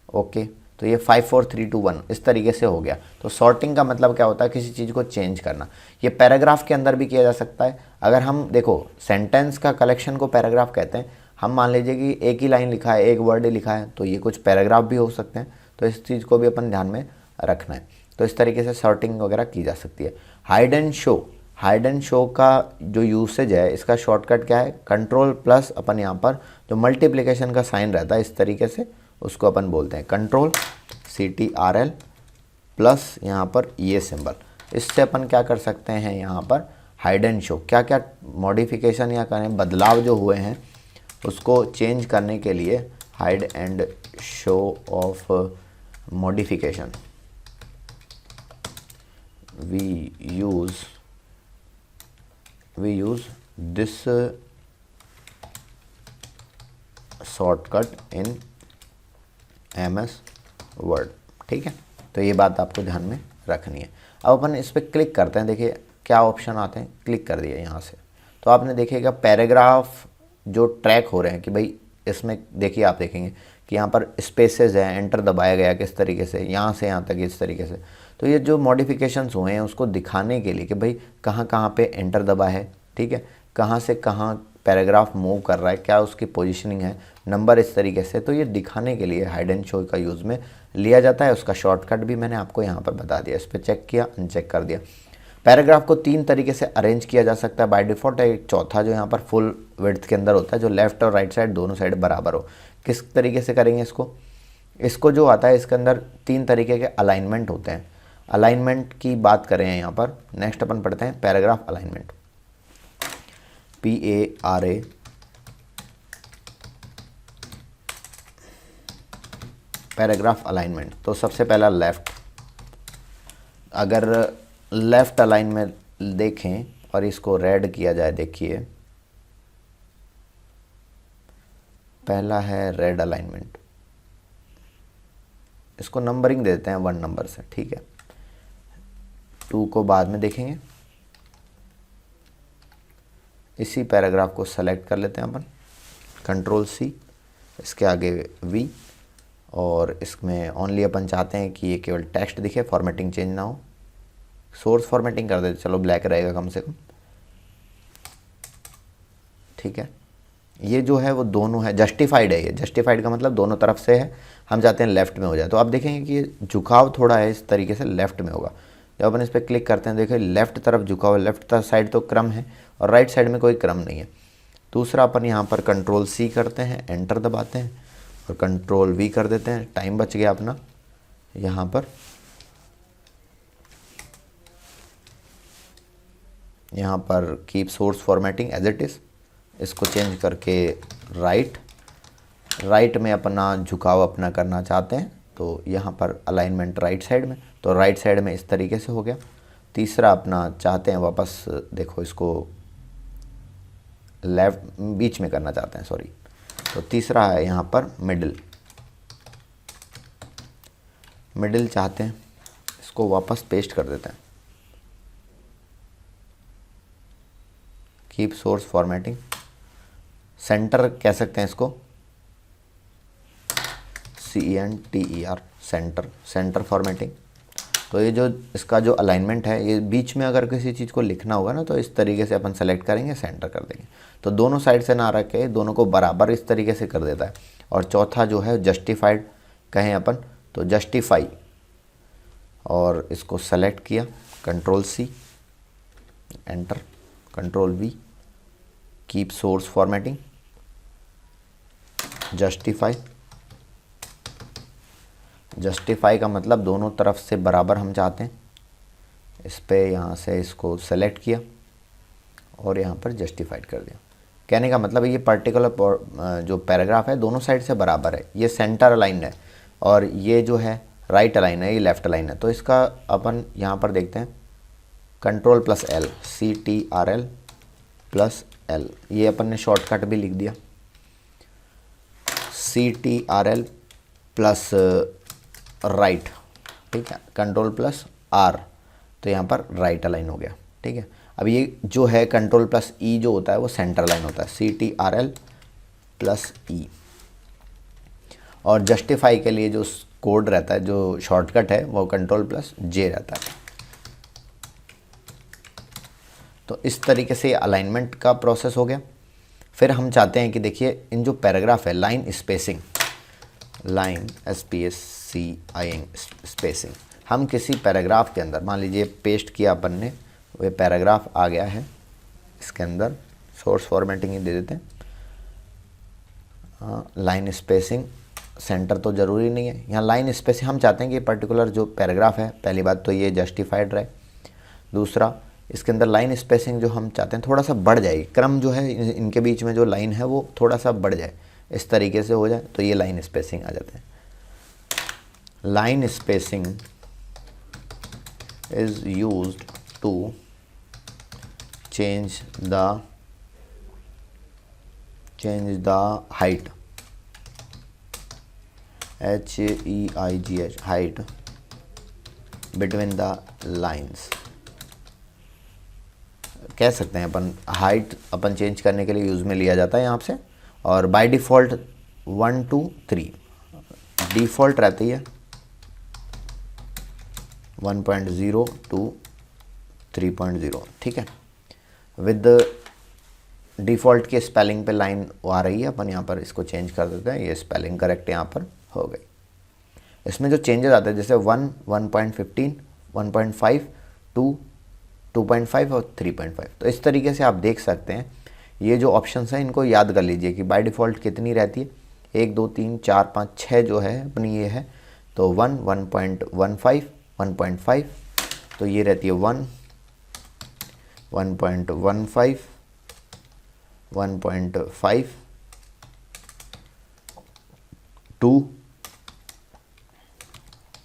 ओके, तो ये 5 4 3 2 1 इस तरीके से हो गया। तो सॉर्टिंग का मतलब क्या होता है, किसी चीज़ को चेंज करना। ये पैराग्राफ के अंदर भी किया जा सकता है। अगर हम देखो सेंटेंस का कलेक्शन को पैराग्राफ कहते हैं, हम मान लीजिए कि एक ही लाइन लिखा है, एक वर्ड लिखा है, तो ये कुछ पैराग्राफ भी हो सकते हैं, तो इस चीज़ को भी अपन ध्यान में रखना है। तो इस तरीके से सॉर्टिंग वगैरह की जा सकती है। हाइड एंड शो का जो यूसेज है, इसका शॉर्टकट क्या है, कंट्रोल प्लस अपन यहाँ पर जो मल्टीप्लिकेशन का साइन रहता है इस तरीके से, उसको अपन बोलते हैं कंट्रोल CTRL प्लस यहाँ पर ये सिंबल। इससे अपन क्या कर सकते हैं, यहाँ पर हाइड एंड शो, क्या क्या मॉडिफिकेशन या करें बदलाव जो हुए हैं उसको चेंज करने के लिए hide and show off modification we use this shortcut in MS Word, ठीक है। तो ये बात आपको ध्यान में रखनी है। अब अपन इस पर क्लिक करते हैं, देखिए क्या ऑप्शन आते हैं, क्लिक कर दिया यहाँ से, तो आपने देखिएगा पैराग्राफ जो ट्रैक हो रहे हैं कि भाई इसमें देखिए, आप देखेंगे कि यहाँ पर स्पेसेस हैं, एंटर दबाया गया किस तरीके से, यहाँ से यहाँ तक इस तरीके से। तो ये जो मॉडिफिकेशंस हुए हैं उसको दिखाने के लिए कि भाई कहाँ कहाँ पे एंटर दबा है, ठीक है, कहाँ से कहाँ पैराग्राफ मूव कर रहा है, क्या उसकी पोजीशनिंग है, नंबर इस तरीके से। तो ये दिखाने के लिए हाइड एंड शो का यूज़ में लिया जाता है। उसका शॉर्टकट भी मैंने आपको यहाँ पर बता दिया, इस पर चेक किया, अनचेक कर दिया। पैराग्राफ को 3 तरीके से अरेंज किया जा सकता है बाय डिफ़ॉल्ट। एक चौथा जो यहाँ पर फुल विड्थ के अंदर होता है, जो लेफ़्ट और राइट साइड दोनों साइड बराबर हो। किस तरीके से करेंगे इसको जो आता है इसके अंदर 3 तरीके के अलाइनमेंट होते हैं। अलाइनमेंट की बात करें यहाँ पर, नेक्स्ट अपन पढ़ते हैं paragraph alignment, PARA paragraph alignment. तो सबसे पहला लेफ़्ट, अगर लेफ़्ट अलाइन में देखें और इसको रेड किया जाए, देखिए पहला है रेड अलाइनमेंट, इसको नंबरिंग दे देते हैं 1 नंबर से, ठीक है। 2 को बाद में देखेंगे। इसी पैराग्राफ को सेलेक्ट कर लेते हैं अपन, Ctrl+C, इसके आगे V, और इसमें ओनली अपन चाहते हैं कि ये केवल टेक्स्ट दिखे, फॉर्मेटिंग चेंज ना हो। सोर्स फॉर्मेटिंग कर देते, चलो ब्लैक रहेगा कम से कम, ठीक है। ये जो है वो दोनों है, जस्टिफाइड है। ये जस्टिफाइड का मतलब दोनों तरफ से है, हम चाहते हैं लेफ़्ट में हो जाए। तो आप देखेंगे कि ये झुकाव थोड़ा है, इस तरीके से लेफ़्ट में होगा। जब अपन इस पर क्लिक करते हैं, देखिए लेफ़्ट तरफ झुकाव, लेफ़्ट साइड तो क्रम है और राइट साइड में कोई क्रम नहीं है। दूसरा अपन यहाँ पर Ctrl+C करते हैं, एंटर दबाते हैं और Ctrl+V कर देते हैं, टाइम बच गया अपना। यहाँ पर keep source formatting as it is, इसको चेंज करके राइट में अपना झुकाव अपना करना चाहते हैं, तो यहाँ पर अलाइनमेंट राइट साइड में, तो राइट साइड में इस तरीके से हो गया। तीसरा अपना चाहते हैं वापस, देखो इसको लेफ्ट बीच में करना चाहते हैं, सॉरी, तो तीसरा है यहाँ पर मिडिल चाहते हैं, इसको वापस पेस्ट कर देते हैं, कीप सोर्स फॉर्मेटिंग, सेंटर कह सकते हैं इसको, CENTER, सेंटर फॉर्मेटिंग। तो ये जो इसका जो अलाइनमेंट है, ये बीच में अगर किसी चीज़ को लिखना होगा ना, तो इस तरीके से अपन सेलेक्ट करेंगे, सेंटर कर देंगे, तो दोनों साइड से ना रख के दोनों को बराबर इस तरीके से कर देता है। और चौथा जो है जस्टिफाइड कहें अपन, तो जस्टिफाई, और इसको सेलेक्ट किया, Ctrl+C, enter, Ctrl+V, keep source formatting, justify का मतलब दोनों तरफ से बराबर हम चाहते हैं। इस पे यहाँ से इसको सेलेक्ट किया और यहाँ पर जस्टिफाइड कर दिया। कहने का मतलब ये पर्टिकुलर जो पैराग्राफ है दोनों साइड से बराबर है, ये सेंटर अलाइन है और ये जो है राइट अलाइन है, ये लेफ़्ट अलाइन है। तो इसका अपन यहाँ पर देखते हैं, Ctrl+L, CTRL+L, ये अपन ने शॉर्टकट भी लिख दिया, CTRL+ राइट, ठीक है, Ctrl+R, तो यहाँ पर राइट अलाइन हो गया, ठीक है। अब ये जो है Ctrl+E जो होता है वो सेंटर लाइन होता है, CTRL+E। और जस्टिफाई के लिए जो कोड रहता है, जो शॉर्टकट है, वो Ctrl+J रहता है। तो इस तरीके से अलाइनमेंट का प्रोसेस हो गया। फिर हम चाहते हैं कि देखिए इन जो पैराग्राफ है, लाइन स्पेसिंग, स्पेसिंग, हम किसी पैराग्राफ के अंदर, मान लीजिए पेस्ट किया अपन ने, वो पैराग्राफ आ गया है, इसके अंदर सोर्स फॉर्मेटिंग ही दे देते हैं, लाइन स्पेसिंग, सेंटर तो ज़रूरी नहीं है, यहाँ लाइन स्पेसिंग हम चाहते हैं कि पर्टिकुलर जो पैराग्राफ है, पहली बात तो ये जस्टिफाइड रहे, दूसरा इसके अंदर लाइन स्पेसिंग जो हम चाहते हैं थोड़ा सा बढ़ जाएगी, क्रम जो है इनके बीच में जो लाइन है वो थोड़ा सा बढ़ जाए, इस तरीके से हो जाए, तो ये लाइन स्पेसिंग आ जाते हैं। Line spacing is used to change the height, HEIGH, height between the lines, कह सकते हैं अपन, हाइट अपन चेंज करने के लिए यूज़ में लिया जाता है यहाँ से। और बाय डिफ़ॉल्ट 1 to 3 डिफ़ॉल्ट रहती है, 1.0 to 3.0, ठीक है। विद डिफ़ॉल्ट के स्पेलिंग पे लाइन आ रही है, अपन यहाँ पर इसको चेंज कर देते हैं, ये स्पेलिंग करेक्ट यहाँ पर हो गई। इसमें जो चेंजेस आते हैं जैसे 1, 1.15, 1.5 to 2.5 और 3.5। तो इस तरीके से आप देख सकते हैं ये जो ऑप्शंस हैं इनको याद कर लीजिए कि बाय डिफ़ॉल्ट कितनी रहती है। 1 2 3 4 5 6 जो है अपनी ये है, तो 1.15 1.5, तो ये रहती है 1.15 1.5 2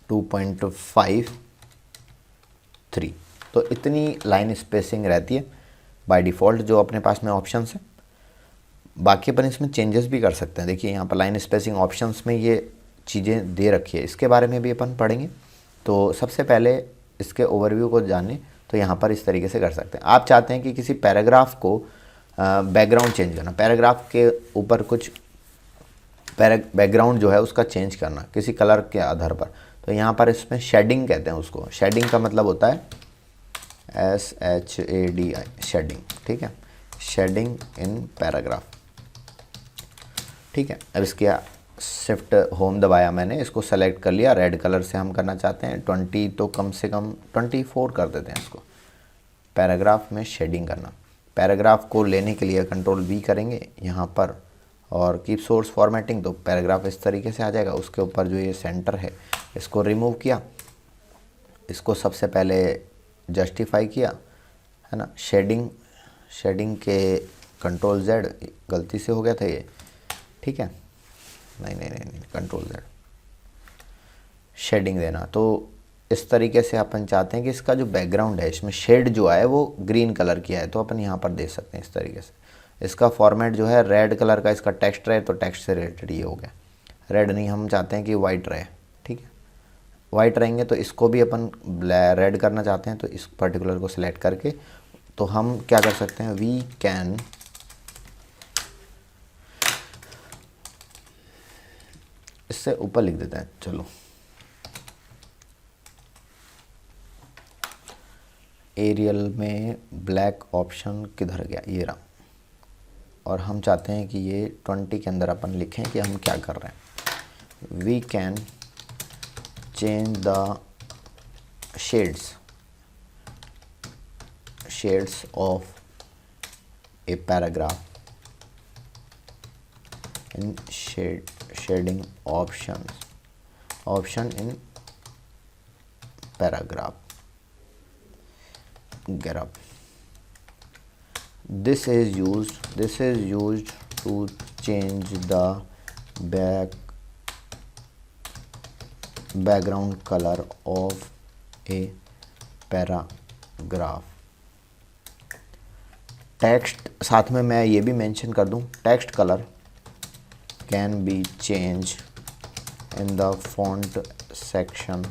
2.5 3। तो इतनी लाइन स्पेसिंग रहती है बाय डिफ़ॉल्ट जो अपने पास में ऑप्शंस है। बाकी अपन इसमें चेंजेस भी कर सकते हैं। देखिए यहाँ पर लाइन स्पेसिंग ऑप्शंस में ये चीज़ें दे रखी है, इसके बारे में भी अपन पढ़ेंगे। तो सबसे पहले इसके ओवरव्यू को जाने तो यहाँ पर इस तरीके से कर सकते हैं। आप चाहते हैं कि किसी पैराग्राफ को बैकग्राउंड चेंज करना, पैराग्राफ के ऊपर कुछ बैकग्राउंड जो है उसका चेंज करना किसी कलर के आधार पर, तो यहाँ पर इसमें शेडिंग कहते हैं उसको। शेडिंग का मतलब होता है SHADI, शेडिंग, ठीक है, शेडिंग इन पैराग्राफ, ठीक है। अब इसके शिफ्ट होम दबाया मैंने, इसको सेलेक्ट कर लिया, रेड कलर से हम करना चाहते हैं 20, तो कम से कम 24 कर देते हैं इसको, पैराग्राफ में शेडिंग करना। पैराग्राफ को लेने के लिए कंट्रोल V करेंगे यहाँ पर और कीप सोर्स फॉर्मेटिंग, तो पैराग्राफ इस तरीके से आ जाएगा। उसके ऊपर जो ये सेंटर है इसको रिमूव किया, इसको सबसे पहले जस्टिफाई किया, है ना। शेडिंग के कंट्रोल Z, गलती से हो गया था ये, ठीक है, नहीं कंट्रोल Z, शेडिंग देना। तो इस तरीके से अपन चाहते हैं कि इसका जो बैकग्राउंड है इसमें शेड जो है वो ग्रीन कलर किया है, तो अपन यहाँ पर दे सकते हैं इस तरीके से। इसका फॉर्मेट जो है रेड कलर का इसका टेक्स्ट रहे, तो टेक्स्ट से रिलेटेड ये हो गया। रेड नहीं, हम चाहते हैं कि वाइट रहे, ठीक है, वाइट रहेंगे। तो इसको भी अपन रेड करना चाहते हैं, तो इस पर्टिकुलर को सिलेक्ट करके तो हम क्या कर सकते हैं, वी कैन इससे ऊपर लिख देते हैं, चलो एरियल में ब्लैक ऑप्शन किधर गया, ये रहा। और हम चाहते हैं कि ये 20 के अंदर अपन लिखें कि हम क्या कर रहे हैं। We can change the shades of a paragraph in shading option in paragraph graph. This is used to change the background color of a paragraph. Text साथ में मैं ये भी मेंशन कर दूं, text colour can be change in the font section.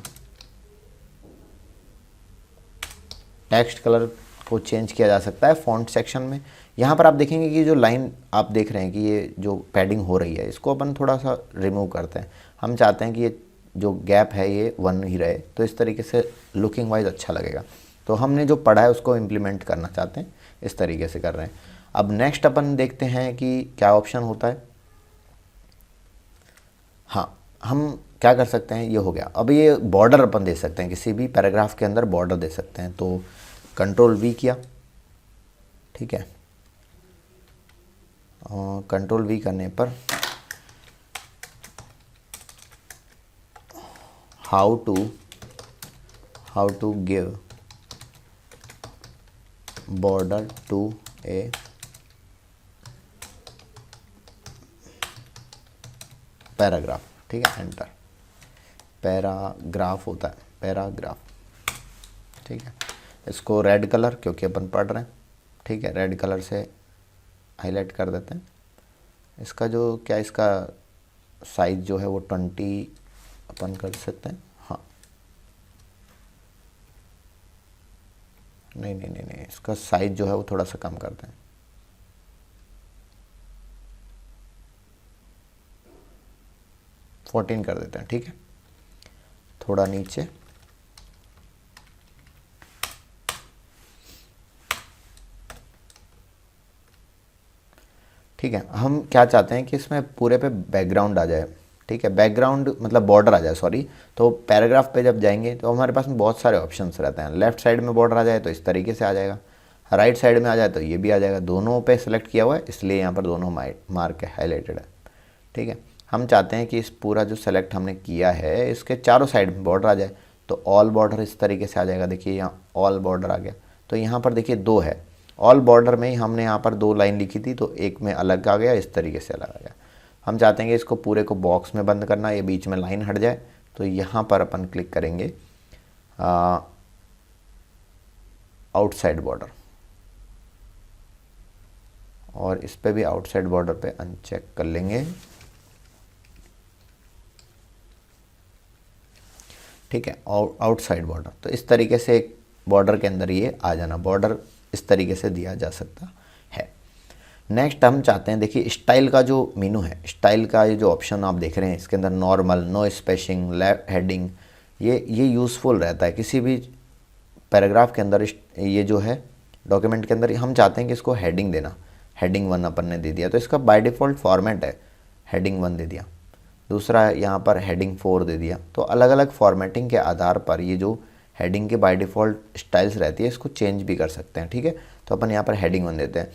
Text colour को change किया जा सकता है फॉन्ट सेक्शन में। यहाँ पर आप देखेंगे कि जो लाइन आप देख रहे हैं कि ये जो पैडिंग हो रही है इसको अपन थोड़ा सा रिमूव करते हैं। हम चाहते हैं कि ये जो गैप है ये 1 ही रहे, तो इस तरीके से लुकिंग वाइज अच्छा लगेगा। तो हमने जो पढ़ा है उसको इम्प्लीमेंट करना चाहते हैं, इस तरीके से कर रहे हैं। अब नेक्स्ट अपन देखते हैं कि क्या ऑप्शन होता है। हाँ, हम क्या कर सकते हैं, ये हो गया। अब ये बॉर्डर अपन दे सकते हैं, किसी भी पैराग्राफ के अंदर बॉर्डर दे सकते हैं। तो कंट्रोल V किया, ठीक है, कंट्रोल V करने पर how to give border to a paragraph, ठीक है, एंटर। पैराग्राफ होता है, पैराग्राफ, ठीक है। इसको रेड कलर, क्योंकि अपन पढ़ रहे हैं, ठीक है, रेड कलर से हाईलाइट कर देते हैं। इसका जो क्या, इसका साइज जो है वो 20 अपन कर सकते हैं। हाँ, नहीं, इसका साइज जो है वो थोड़ा सा कम करते हैं। फोर्टीन कर देते हैं, ठीक है, थोड़ा नीचे। ठीक है, हम क्या चाहते हैं कि इसमें पूरे पे बैकग्राउंड आ जाए, ठीक है, बैकग्राउंड मतलब बॉर्डर आ जाए, सॉरी। तो पैराग्राफ पे जब जाएंगे तो हमारे पास में बहुत सारे ऑप्शंस रहते हैं। लेफ्ट साइड में बॉर्डर आ जाए तो इस तरीके से आ जाएगा, राइट साइड में आ जाए तो ये भी आ जाएगा। दोनों पे सेलेक्ट किया हुआ है इसलिए यहाँ पर दोनों मार्क है, हाईलाइटेड है, ठीक है। हम चाहते हैं कि इस पूरा जो सेलेक्ट हमने किया है इसके चारों साइड में बॉर्डर आ जाए, तो ऑल बॉर्डर इस तरीके से आ जाएगा। देखिए यहाँ ऑल बॉर्डर आ गया। तो यहाँ पर देखिए 2 है, ऑल बॉर्डर में ही हमने यहाँ पर 2 लाइन लिखी थी, तो एक में अलग आ गया, इस तरीके से अलग आ गया। हम चाहते हैं कि इसको पूरे को बॉक्स में बंद करना, ये बीच में लाइन हट जाए, तो यहाँ पर अपन क्लिक करेंगे आउटसाइड बॉर्डर, और इस पे भी आउटसाइड बॉर्डर पे अनचेक कर लेंगे, ठीक है। और आउटसाइड बॉर्डर, तो इस तरीके से एक बॉर्डर के अंदर ये आ जाना, बॉर्डर इस तरीके से दिया जा सकता है। नेक्स्ट हम चाहते हैं, देखिए स्टाइल का जो मेनू है, स्टाइल का ये जो ऑप्शन आप देख रहे हैं इसके अंदर normal, no spacing, left heading, ये यूज़फुल रहता है किसी भी पैराग्राफ के अंदर। ये जो है डॉक्यूमेंट के अंदर हम चाहते हैं कि इसको हेडिंग देना, हेडिंग 1 अपन ने दे दिया, तो इसका बाय डिफ़ॉल्ट फॉर्मेट है हेडिंग 1 दे दिया। दूसरा यहाँ पर हेडिंग 4 दे दिया। तो अलग अलग फॉर्मेटिंग के आधार पर ये जो हेडिंग के बाय डिफ़ॉल्ट स्टाइल्स रहती है इसको चेंज भी कर सकते हैं, ठीक है। तो अपन यहाँ पर हेडिंग 1 देते हैं।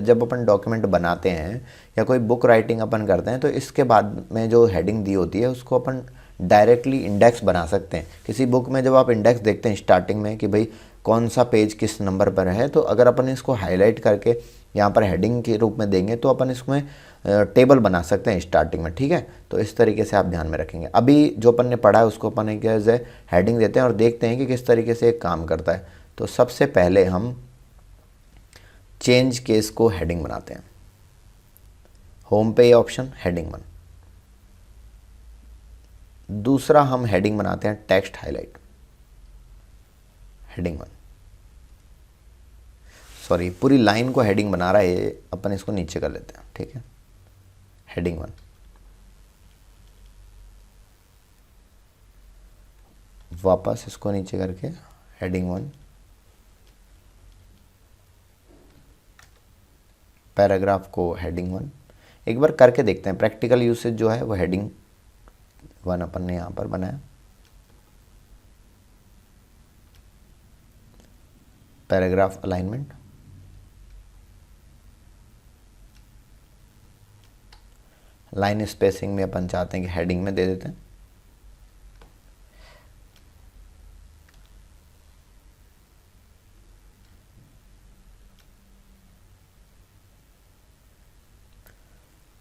जब अपन डॉक्यूमेंट बनाते हैं या कोई बुक राइटिंग अपन करते हैं तो इसके बाद में जो हेडिंग दी होती है उसको अपन डायरेक्टली इंडेक्स बना सकते हैं। किसी बुक में जब आप इंडेक्स देखते हैं स्टार्टिंग में कि भाई कौन सा पेज किस नंबर पर है, तो अगर अपन इसको हाईलाइट करके यहाँ पर हेडिंग के रूप में देंगे तो अपन इसमें टेबल बना सकते हैं स्टार्टिंग में, ठीक है। तो इस तरीके से आप ध्यान में रखेंगे। अभी जो अपन ने पढ़ा है उसको अपन एक हेडिंग देते हैं और देखते हैं कि किस तरीके से एक काम करता है। तो सबसे पहले हम चेंज केस को हेडिंग बनाते हैं। होम पे ये ऑप्शन हेडिंग 1। दूसरा हम हेडिंग बनाते हैं टेक्स्ट हाईलाइट, हेडिंग 1। सॉरी, पूरी लाइन को हेडिंग बना रहा है, अपन इसको नीचे कर लेते हैं, ठीक है, हेडिंग 1। वापस इसको नीचे करके हेडिंग 1, पैराग्राफ को हेडिंग 1। एक बार करके देखते हैं, प्रैक्टिकल यूसेज जो है वो हेडिंग 1 अपन ने यहाँ पर बनाया। पैराग्राफ अलाइनमेंट, लाइन स्पेसिंग में अपन चाहते हैं कि हेडिंग में दे देते हैं।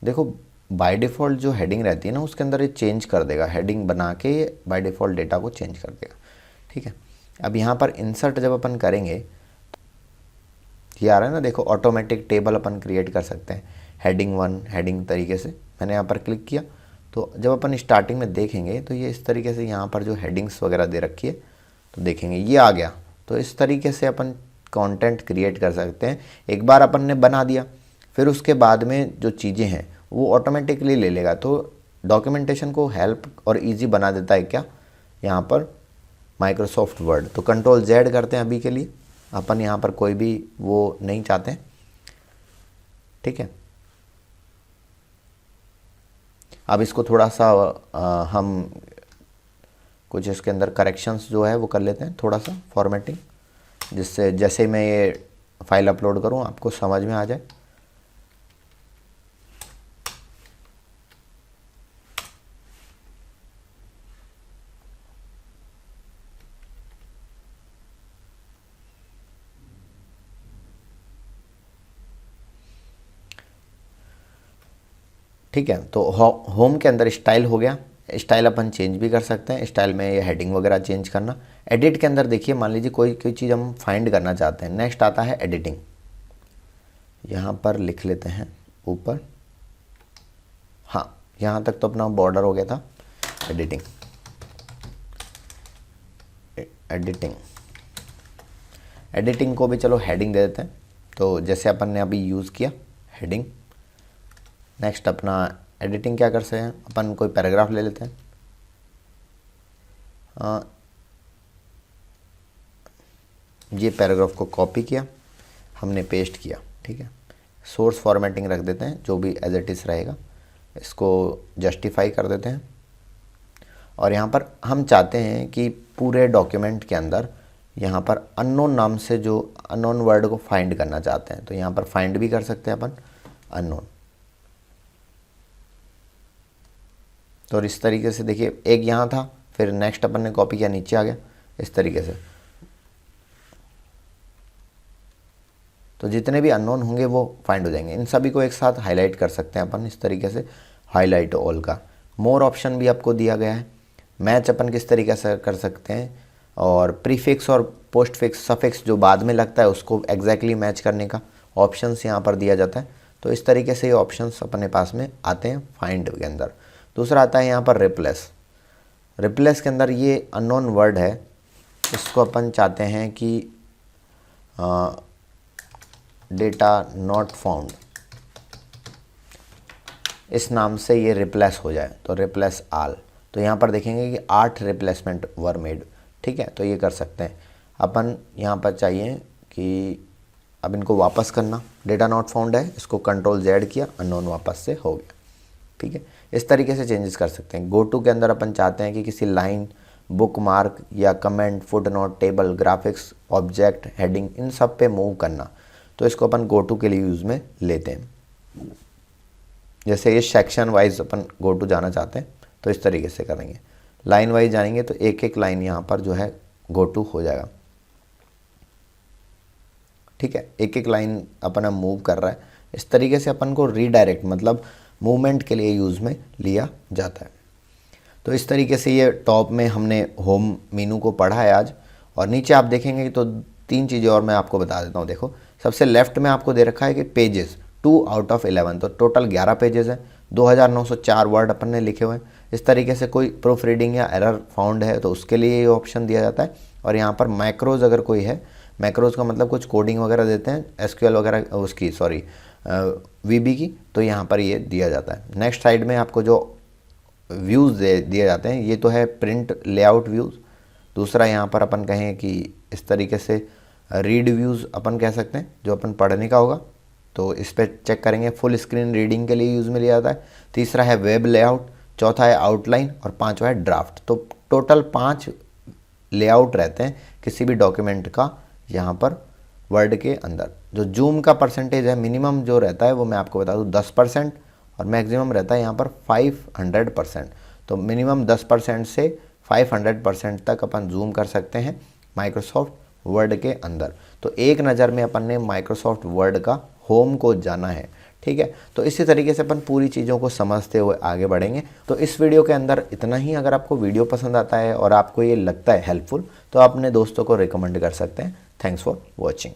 देखो बाय डिफ़ॉल्ट जो हेडिंग रहती है ना उसके अंदर ये चेंज कर देगा, हेडिंग बना के ये बाय डिफ़ॉल्ट डेटा को चेंज कर देगा, ठीक है। अब यहाँ पर इंसर्ट जब अपन करेंगे, ये आ रहा है ना, देखो ऑटोमेटिक टेबल अपन क्रिएट कर सकते हैं हेडिंग 1 हेडिंग तरीके से। मैंने यहाँ पर क्लिक किया तो जब अपन स्टार्टिंग में देखेंगे तो ये इस तरीके से यहाँ पर जो हेडिंग्स वगैरह दे रखी है तो देखेंगे ये आ गया। तो इस तरीके से अपन कंटेंट क्रिएट कर सकते हैं। एक बार अपन ने बना दिया, फिर उसके बाद में जो चीज़ें हैं वो ऑटोमेटिकली ले लेगा। तो डॉक्यूमेंटेशन को हेल्प और इजी बना देता है क्या यहाँ पर माइक्रोसॉफ्ट वर्ड। तो कंट्रोल Z करते हैं अभी के लिए, अपन यहाँ पर कोई भी वो नहीं चाहते हैं, ठीक है। अब इसको थोड़ा सा हम कुछ इसके अंदर करेक्शंस जो है वो कर लेते हैं, थोड़ा सा फॉर्मेटिंग, जिससे जैसे मैं ये फाइल अपलोड करूँ आपको समझ में आ जाए। ठीक है, तो होम के अंदर स्टाइल हो गया। स्टाइल अपन चेंज भी कर सकते हैं, स्टाइल में ये हेडिंग वगैरह चेंज करना। एडिट के अंदर देखिए, मान लीजिए कोई चीज़ हम फाइंड करना चाहते हैं, नेक्स्ट आता है एडिटिंग। यहाँ पर लिख लेते हैं ऊपर, हाँ यहाँ तक तो अपना बॉर्डर हो गया था। एडिटिंग, एडिटिंग, एडिटिंग को भी चलो हेडिंग दे देते हैं। तो जैसे अपन ने अभी यूज़ किया हेडिंग, नेक्स्ट अपना एडिटिंग क्या कर सकते हैं, अपन कोई पैराग्राफ ले लेते हैं। ये पैराग्राफ को कॉपी किया हमने, पेस्ट किया, ठीक है। सोर्स फॉर्मेटिंग रख देते हैं जो भी एज इट इज़ रहेगा। इसको जस्टिफाई कर देते हैं। और यहाँ पर हम चाहते हैं कि पूरे डॉक्यूमेंट के अंदर यहाँ पर अननोन नाम से जो अननोन वर्ड को फाइंड करना चाहते हैं, तो यहाँ पर फाइंड भी कर सकते हैं अपन अननोन। तो इस तरीके से देखिए, एक यहाँ था, फिर नेक्स्ट अपन ने कॉपी किया, नीचे आ गया इस तरीके से। तो जितने भी अननोन होंगे वो फाइंड हो जाएंगे। इन सभी को एक साथ हाईलाइट कर सकते हैं अपन इस तरीके से, हाईलाइट ऑल का। मोर ऑप्शन भी आपको दिया गया है। मैच अपन किस तरीके से कर सकते हैं, और प्रीफिक्स और पोस्टफिक्स सफिक्स जो बाद में लगता है उसको एग्जैक्टली मैच करने का ऑप्शंस यहाँ पर दिया जाता है। तो इस तरीके से ये ऑप्शंस अपने पास में आते हैं फाइंड के अंदर। दूसरा आता है यहाँ पर रिप्लेस। रिप्लेस के अंदर ये अननोन वर्ड है, इसको अपन चाहते हैं कि डेटा नॉट फाउंड, इस नाम से ये रिप्लेस हो जाए, तो रिप्लेस आल। तो यहाँ पर देखेंगे कि 8 रिप्लेसमेंट वर मेड, ठीक है। तो ये कर सकते हैं अपन। यहाँ पर चाहिए कि अब इनको वापस करना, डेटा नॉट फाउंड है, इसको Ctrl Z किया, अननोन वापस से हो गया, ठीक है। इस तरीके से चेंजेस कर सकते हैं। गो टू के अंदर अपन चाहते हैं कि किसी लाइन, बुक मार्क या comment, footnote, table, graphics, object, heading, इन सब पे मूव करना, तो इसको अपन गो टू के लिए यूज़ में लेते हैं। जैसे ये सेक्शन वाइज अपन गो टू जाना चाहते हैं तो इस तरीके से करेंगे। लाइन वाइज जाएंगे तो एक एक लाइन यहाँ पर जो है गो टू हो जाएगा, ठीक है। एक एक लाइन अपन अब मूव कर रहा है, इस तरीके से अपन को रीडायरेक्ट मतलब मूवमेंट के लिए यूज़ में लिया जाता है। तो इस तरीके से ये टॉप में हमने होम मेनू को पढ़ा है आज। और नीचे आप देखेंगे तो 3 चीज़ें और मैं आपको बता देता हूँ। देखो, सबसे लेफ्ट में आपको दे रखा है कि पेजेस 2 आउट ऑफ 11, तो टोटल 11 पेजेस हैं, 2904 वर्ड अपन ने लिखे हुए हैं। इस तरीके से कोई प्रूफ रीडिंग या एरर फाउंड है तो उसके लिए ये ऑप्शन दिया जाता है। और यहाँ पर मैक्रोज अगर कोई है, मैक्रोज का मतलब कुछ कोडिंग वगैरह देते हैं, SQL वगैरह उसकी, सॉरी VB की, तो यहाँ पर ये दिया जाता है। नेक्स्ट साइड में आपको जो व्यूज़ दिए जाते हैं, ये तो है प्रिंट लेआउट व्यूज़। दूसरा यहाँ पर अपन कहें कि इस तरीके से रीड व्यूज़ अपन कह सकते हैं, जो अपन पढ़ने का होगा, तो इस पर चेक करेंगे। फुल स्क्रीन रीडिंग के लिए यूज़ में लिया जाता है। तीसरा है वेब लेआउट, चौथा है आउटलाइन और पांचवा है ड्राफ्ट। तो टोटल 5 लेआउट रहते हैं किसी भी डॉक्यूमेंट का यहाँ पर वर्ड के अंदर। जो जूम का परसेंटेज है, मिनिमम जो रहता है वो मैं आपको बता दूँ 10%, और मैक्सिमम रहता है यहाँ पर 500%। तो मिनिमम 10% से 500% तक अपन जूम कर सकते हैं माइक्रोसॉफ्ट वर्ड के अंदर। तो एक नज़र में अपन ने माइक्रोसॉफ्ट वर्ड का होम को जाना है, ठीक है। तो इसी तरीके से अपन पूरी चीज़ों को समझते हुए आगे बढ़ेंगे। तो इस वीडियो के अंदर इतना ही। अगर आपको वीडियो पसंद आता है और आपको ये लगता है हेल्पफुल, तो अपने दोस्तों को रिकमेंड कर सकते हैं। Thanks for watching.